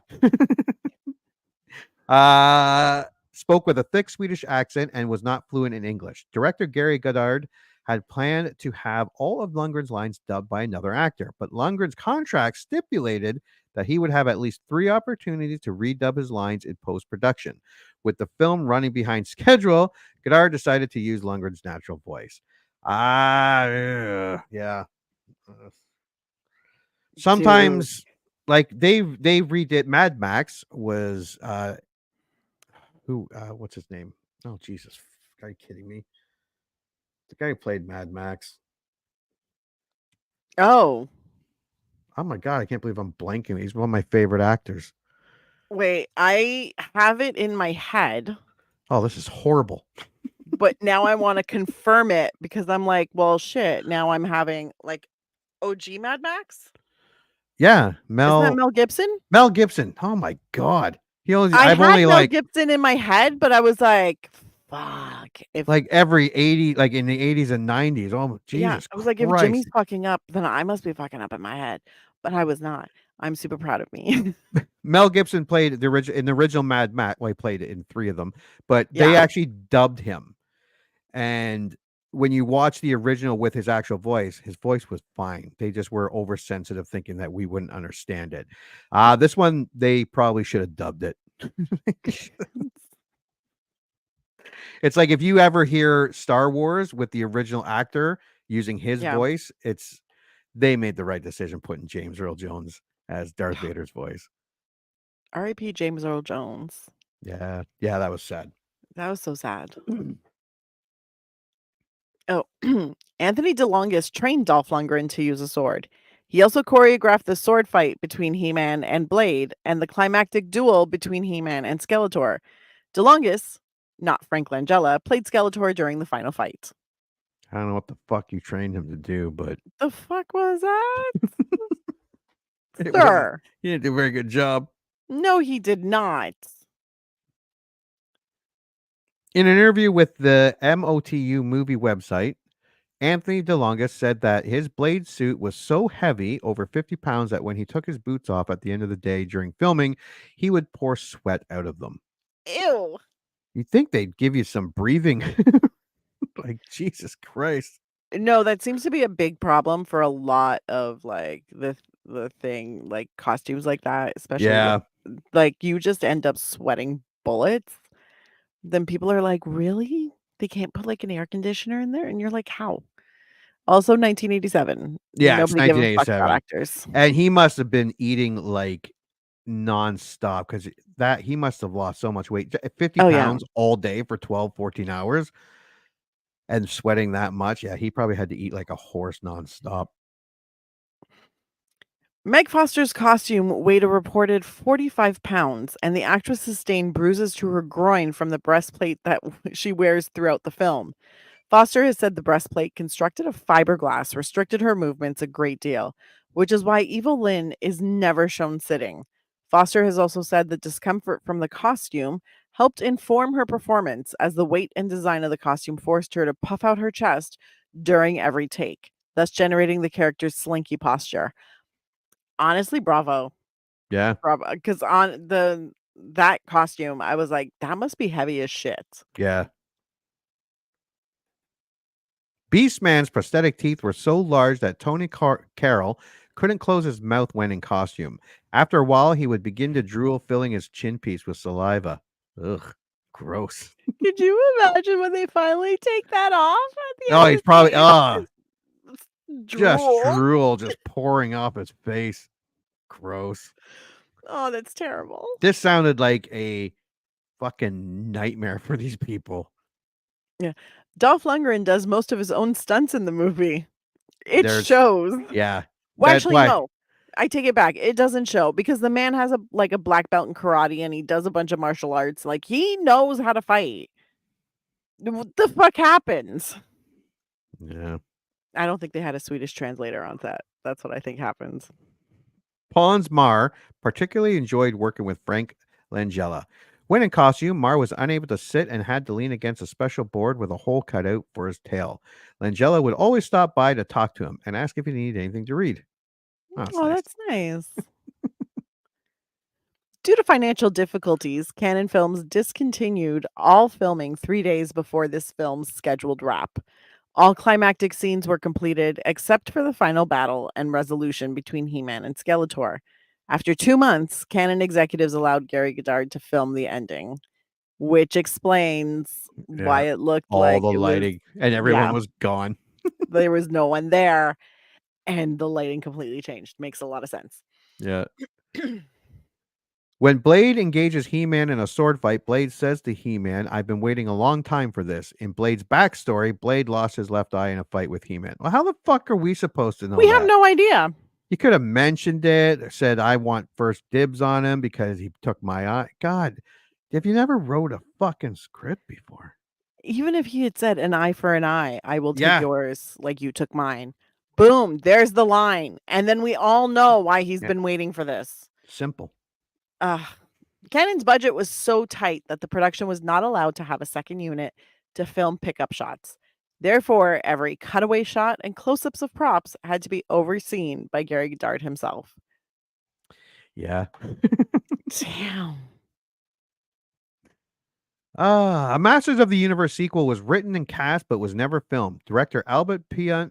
Spoke with a thick Swedish accent and was not fluent in English. Director Gary Goddard had planned to have all of Lundgren's lines dubbed by another actor, but Lundgren's contract stipulated that he would have at least 3 opportunities to redub his lines in post-production. With the film running behind schedule, Goddard decided to use Lundgren's natural voice. Yeah. Sometimes, like they redid Mad Max was what's his name? Oh Jesus, are you kidding me? The guy who played Mad Max. Oh my God, I can't believe I'm blanking. He's one of my favorite actors. Wait, I have it in my head. Oh, this is horrible. But now I want to confirm it because I'm like, well, shit. Now I'm having like OG Mad Max. Yeah, Isn't that Mel Gibson? Mel Gibson. Oh my God. I had Mel Gibson in my head, but I was like, fuck. If like every 80, like in the 80s and 90s. Oh, Jesus. yeah, I was like, if Jimmy's fucking up, then I must be fucking up in my head. But I was not. I'm super proud of me. Mel Gibson played in the original Mad Max. Well, he played it in 3 of them, but they actually dubbed him. And when you watch the original with his actual voice, his voice was fine. They just were oversensitive, thinking that we wouldn't understand it. This one, they probably should have dubbed it. It's like if you ever hear Star Wars with the original actor using his voice, they made the right decision putting James Earl Jones as Darth Vader's voice. R.I.P. James Earl Jones. Yeah, that was sad. That was so sad. Oh, Anthony DeLongis trained Dolph Lundgren to use a sword. He also choreographed the sword fight between He-Man and Blade and the climactic duel between He-Man and Skeletor. DeLongis, not Frank Langella, played Skeletor during the final fight. I don't know what the fuck you trained him to do, but the fuck was that? Sir. He didn't do a very good job. No, he did not. In an interview with the MOTU movie website, Anthony DeLongis said that his Blade suit was so heavy, over 50 pounds, that when he took his boots off at the end of the day during filming, he would pour sweat out of them. Ew. You'd think they'd give you some breathing. Like, Jesus Christ. No, that seems to be a big problem for a lot of like the thing, like costumes like that, especially like you just end up sweating bullets. Then people are like, really? They can't put like an air conditioner in there? And you're like, how? Also 1987. Yeah, it's 1987. Actors. And he must have been eating like nonstop because he must have lost so much weight. 50 pounds all day for 12, 14 hours and sweating that much. Yeah, he probably had to eat like a horse nonstop. Meg Foster's costume weighed a reported 45 pounds, and the actress sustained bruises to her groin from the breastplate that she wears throughout the film. Foster has said the breastplate, constructed of fiberglass, restricted her movements a great deal, which is why Evil-Lyn is never shown sitting. Foster has also said the discomfort from the costume helped inform her performance, as the weight and design of the costume forced her to puff out her chest during every take, thus generating the character's slinky posture. Honestly, bravo. Yeah. Bravo. Because on that costume, I was like, that must be heavy as shit. Yeah. Beastman's prosthetic teeth were so large that Tony Carroll couldn't close his mouth when in costume. After a while, he would begin to drool, filling his chin piece with saliva. Ugh. gross. Could you imagine when they finally take that off at the Oh, end he's of probably the just drool? drool just pouring off his face. Gross. Oh, that's terrible. This sounded like a fucking nightmare for these people. Yeah. Dolph Lundgren does most of his own stunts in the movie. It There's shows. yeah. Well, That's actually, why no. I take it back. It doesn't show because the man has a black belt in karate and he does a bunch of martial arts. Like he knows how to fight. What the fuck happens? Yeah. I don't think they had a Swedish translator on set. That's what I think happens. Pons Mar particularly enjoyed working with Frank Langella. When in costume, Mar was unable to sit and had to lean against a special board with a hole cut out for his tail. Langella would always stop by to talk to him and ask if he needed anything to read. Oh, that's nice. That's nice. Due to financial difficulties, Canon Films discontinued all filming 3 days before this film's scheduled wrap. All climactic scenes were completed except for the final battle and resolution between He-Man and Skeletor. After 2 months, Canon executives allowed Gary Goddard to film the ending, which explains why it looked all like the it lighting and everyone was gone. there was no one there, and the lighting completely changed. Makes a lot of sense. Yeah. When Blade engages He-Man in a sword fight, Blade says to He-Man, "I've been waiting a long time for this." In Blade's backstory, Blade lost his left eye in a fight with He-Man. Well, how the fuck are we supposed to know We that? have no idea. You could have mentioned it or said, "I want first dibs on him because he took my eye." God, have you never wrote a fucking script before? Even if he had said an eye for an eye, I will take Yeah. yours like you took mine. Boom, there's the line. And then we all know why he's been waiting for this. Simple. Canon's budget was so tight that the production was not allowed to have a second unit to film pickup shots. Therefore, every cutaway shot and close-ups of props had to be overseen by Gary Goddard himself. Yeah. Damn. A Masters of the Universe sequel was written and cast but was never filmed. Director Albert Pion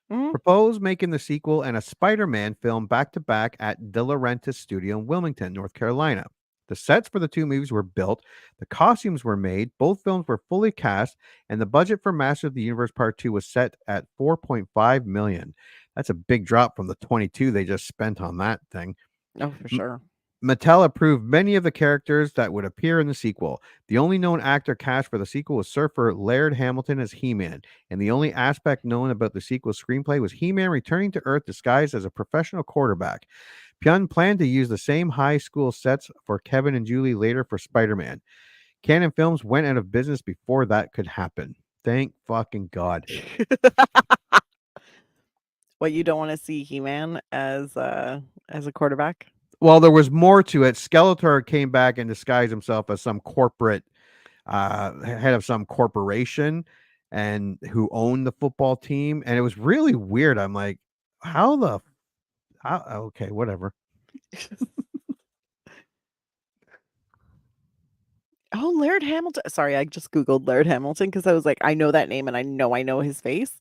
proposed making the sequel and a Spider-Man film back-to-back at De Laurentiis Studio in Wilmington, North Carolina. The sets for the two movies were built, the costumes were made, both films were fully cast, and the budget for Masters of the Universe Part 2 was set at $4.5 million. That's a big drop from the 22 they just spent on that thing. Oh, for sure. Mattel approved many of the characters that would appear in the sequel. The only known actor cast for the sequel was surfer Laird Hamilton as He-Man, and the only aspect known about the sequel's screenplay was He-Man returning to Earth disguised as a professional quarterback. Pyun planned to use the same high school sets for Kevin and Julie later for Spider-Man. Canon Films went out of business before that could happen. Thank fucking God. What, you don't want to see He-Man as a quarterback? Well, there was more to it. Skeletor came back and disguised himself as some corporate head of some corporation and who owned the football team. And it was really weird. I'm like, okay, whatever. Oh, Laird Hamilton. Sorry, I just Googled Laird Hamilton because I was like, I know that name and I know his face.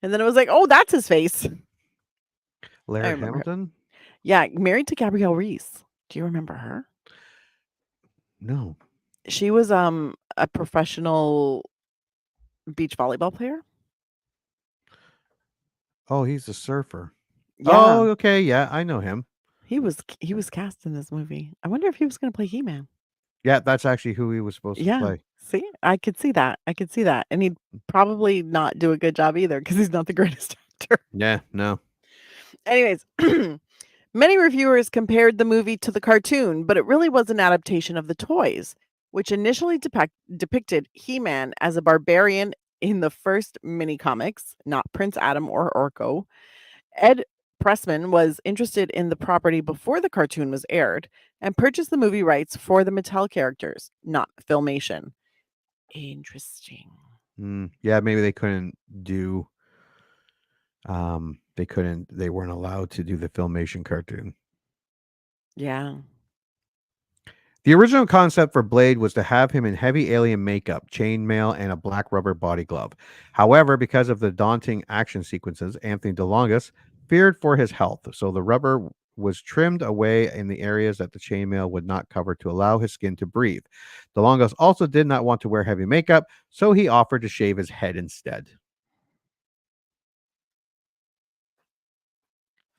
And then it was like, oh, that's his face. Laird Hamilton? Yeah, married to Gabrielle Reese. Do you remember her? No. She was a professional beach volleyball player. Oh, he's a surfer. Yeah. Oh, okay. Yeah, I know him. He was cast in this movie. I wonder if he was going to play He-Man. Yeah, that's actually who he was supposed to play. See, I could see that. And he'd probably not do a good job either because he's not the greatest actor. Yeah, no. Anyways, many reviewers compared the movie to the cartoon, but it really was an adaptation of the toys, which initially depicted He-Man as a barbarian in the first mini comics, not Prince Adam or Orko. Ed Pressman was interested in the property before the cartoon was aired and purchased the movie rights for the Mattel characters, not Filmation. Interesting. Yeah, maybe they couldn't do they weren't allowed to do the Filmation cartoon. Yeah. The original concept for Blade was to have him in heavy alien makeup, chainmail, and a black rubber body glove. However, because of the daunting action sequences, Anthony DeLongis feared for his health, so the rubber was trimmed away in the areas that the chainmail would not cover to allow his skin to breathe. The Longos also did not want to wear heavy makeup, so he offered to shave his head instead.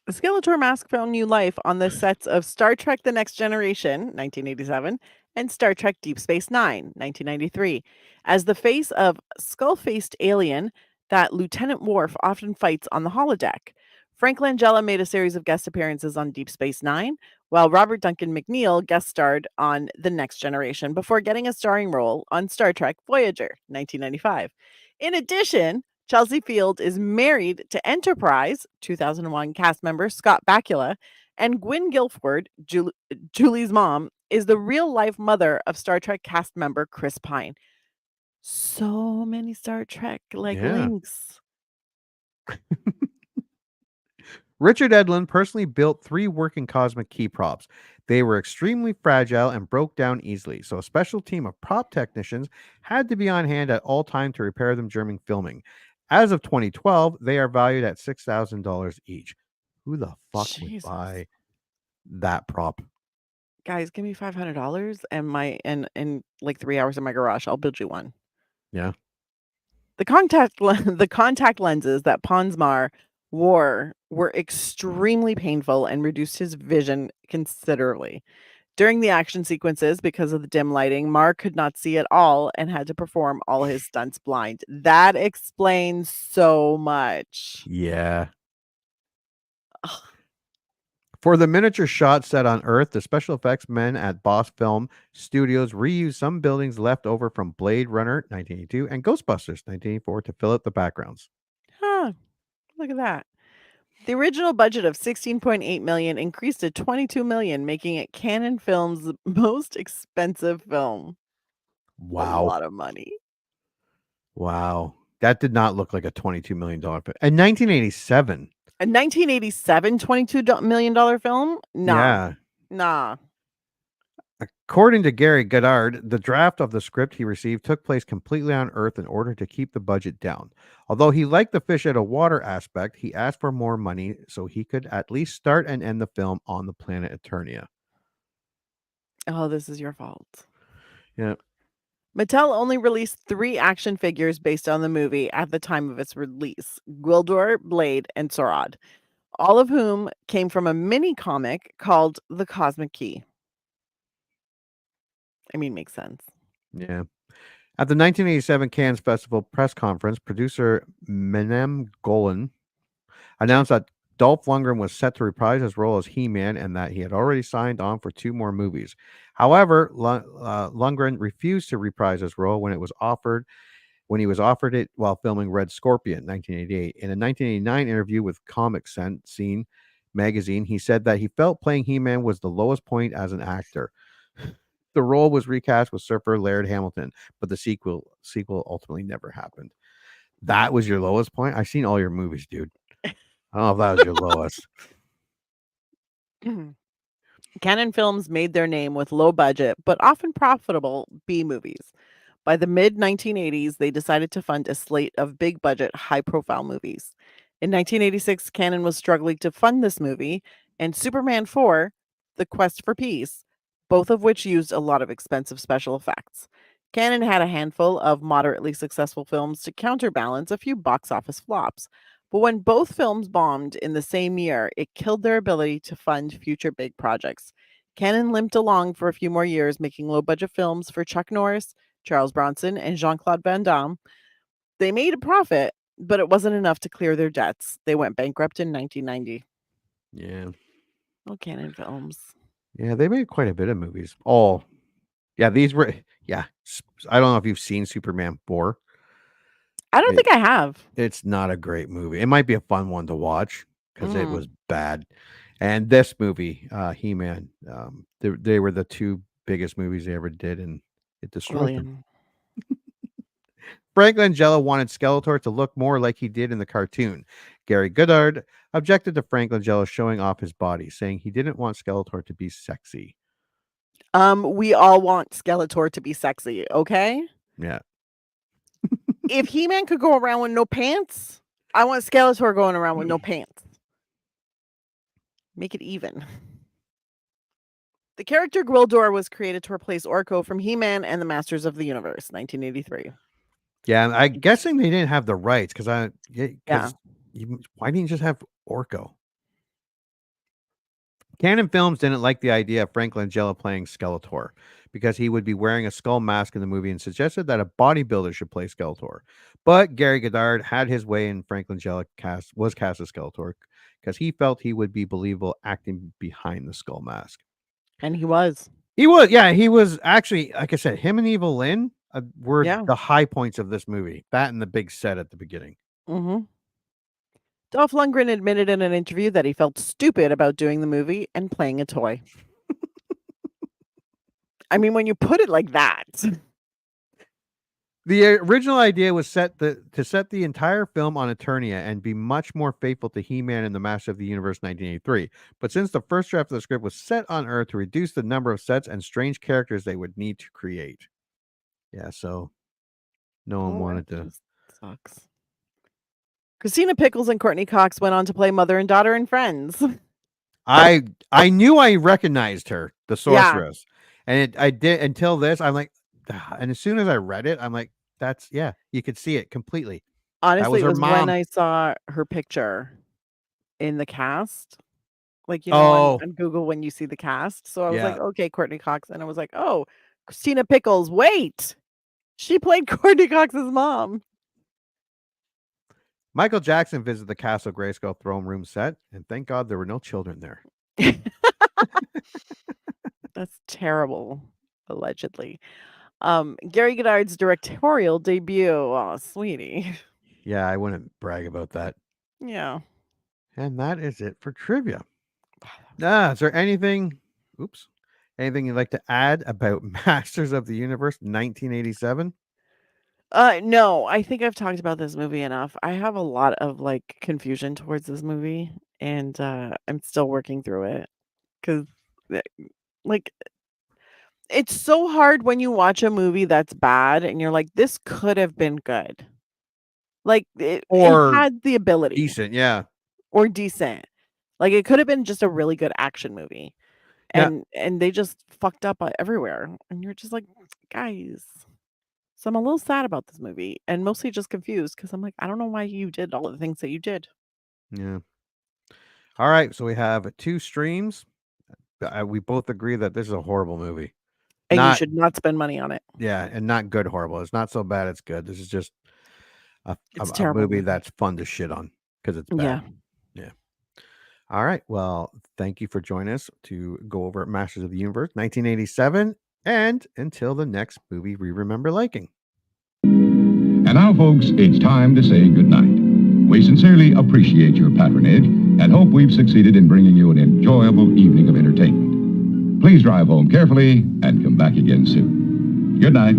The Skeletor mask found new life on the sets of Star Trek The Next Generation, 1987, and Star Trek Deep Space Nine, 1993. As the face of skull-faced alien that Lieutenant Worf often fights on the holodeck. Frank Langella made a series of guest appearances on Deep Space Nine, while Robert Duncan McNeil guest starred on The Next Generation before getting a starring role on Star Trek Voyager, 1995. In addition, Chelsea Field is married to Enterprise 2001 cast member Scott Bakula, and Gwyn Guilford, Julie's mom, is the real-life mother of Star Trek cast member Chris Pine. So many Star Trek Yeah. links. Richard Edlund personally built 3 working cosmic key props. They were extremely fragile and broke down easily, so a special team of prop technicians had to be on hand at all times to repair them during filming. As of 2012, they are valued at $6,000 each. Who the fuck would buy that prop? Guys, give me $500 and in like 3 hours in my garage, I'll build you one. Yeah. The contact lenses that Ponsmar wore were extremely painful and reduced his vision considerably. During the action sequences, because of the dim lighting, Mar could not see at all and had to perform all his stunts blind. That explains so much. Yeah. For the miniature shot set on Earth, the special effects men at Boss Film Studios reused some buildings left over from Blade Runner 1982 and Ghostbusters 1984 to fill out the backgrounds. Huh. Look at that. The original budget of $16.8 million increased to $22 million, making it Canon Films' most expensive film. Wow. A lot of money. Wow. That did not look like a $22 million film. In 1987. A 1987 $22 million film? Nah. Yeah. Nah. According to Gary Goddard, the draft of the script he received took place completely on Earth in order to keep the budget down. Although he liked the fish out of water aspect, he asked for more money so he could at least start and end the film on the planet Eternia. Oh, this is your fault. Yeah. Mattel only released 3 action figures based on the movie at the time of its release: Gwildor, Blade, and Sorad, all of whom came from a mini comic called The Cosmic Key. I mean, makes sense. Yeah. At the 1987 Cannes Festival press conference, producer Menem Golan announced that Dolph Lundgren was set to reprise his role as He-Man and that he had already signed on for 2 more movies. However, Lundgren refused to reprise his role when he was offered it while filming Red Scorpion 1988. In a 1989 interview with Comic Scene magazine, he said that he felt playing He-Man was the lowest point as an actor. The role was recast with surfer Laird Hamilton, but the sequel ultimately never happened. That was your lowest point? I've seen all your movies, dude. I don't know if that was your lowest. Canon Films made their name with low budget but often profitable B movies. By the mid-1980s, they decided to fund a slate of big-budget, high-profile movies. In 1986, Canon was struggling to fund this movie, and Superman 4, The Quest for Peace, both of which used a lot of expensive special effects. Canon had a handful of moderately successful films to counterbalance a few box office flops. But when both films bombed in the same year, it killed their ability to fund future big projects. Canon limped along for a few more years, making low-budget films for Chuck Norris, Charles Bronson, and Jean-Claude Van Damme. They made a profit, but it wasn't enough to clear their debts. They went bankrupt in 1990. Yeah. Oh, Canon Films. Yeah, they made quite a bit of movies. Oh, yeah, these were, yeah. I don't know if you've seen Superman 4. I don't think I have. It's not a great movie. It might be a fun one to watch because it was bad. And this movie, He-Man, they were the 2 biggest movies they ever did, and it destroyed them. Frank Langella wanted Skeletor to look more like he did in the cartoon. Gary Goddard objected to Frank Langella showing off his body, saying he didn't want Skeletor to be sexy. We all want Skeletor to be sexy, okay? Yeah. If He-Man could go around with no pants, I want Skeletor going around with no pants. Make it even. The character Gwildor was created to replace Orko from He-Man and the Masters of the Universe, 1983. Yeah, I'm guessing they didn't have the rights because Yeah. why didn't you just have Orko? Canon Films didn't like the idea of Frank Langella playing Skeletor because he would be wearing a skull mask in the movie and suggested that a bodybuilder should play Skeletor. But Gary Goddard had his way and Frank Langella was cast as Skeletor because he felt he would be believable acting behind the skull mask. And he was. He was, yeah, he was actually, like I said, him and Evil-Lyn were the high points of this movie. That and the big set at the beginning. Mm-hmm. Dolph Lundgren admitted in an interview that he felt stupid about doing the movie and playing a toy. I mean, when you put it like that. The original idea was to set the entire film on Eternia and be much more faithful to He-Man and the Master of the Universe 1983. But since the first draft of the script was set on Earth to reduce the number of sets and strange characters they would need to create. Yeah, so no one wanted to. Sucks. Christina Pickles and Courtney Cox went on to play mother and daughter in Friends. I knew I recognized her, the sorceress. And I did until this. I'm like, and as soon as I read it, I'm like, that's you could see it completely. Honestly, it was mom. when I saw her picture in the cast. Like, on Google when you see the cast. So I was like, okay, Courtney Cox. And I was like, oh, Christina Pickles. Wait. She played Courtney Cox's mom. Michael Jackson visited the Castle Grayskull throne room set, and thank God there were no children there. That's terrible, allegedly. Gary Goddard's directorial debut. Oh, sweetie. Yeah, I wouldn't brag about that. Yeah. And that is it for trivia. Is there anything you'd like to add about Masters of the Universe 1987? No, I think I've talked about this movie enough. I have a lot of confusion towards this movie, and I'm still working through it because it's so hard when you watch a movie that's bad and you're like, this could have been good. It had the ability. Decent, yeah. Or decent. It could have been just a really good action movie. And they just fucked up everywhere. And you're just like, guys. So I'm a little sad about this movie and mostly just confused because I'm like, I don't know why you did all the things that you did. Yeah. All right. So we have 2 streams. We both agree that this is a horrible movie. And you should not spend money on it. Yeah. And not good, horrible. It's not so bad. It's good. This is just a terrible movie that's fun to shit on because it's bad. Yeah. All right. Well, thank you for joining us to go over Masters of the Universe 1987. And until the next movie we remember liking. And now, folks, it's time to say goodnight. We sincerely appreciate your patronage and hope we've succeeded in bringing you an enjoyable evening of entertainment. Please drive home carefully and come back again soon. Good night.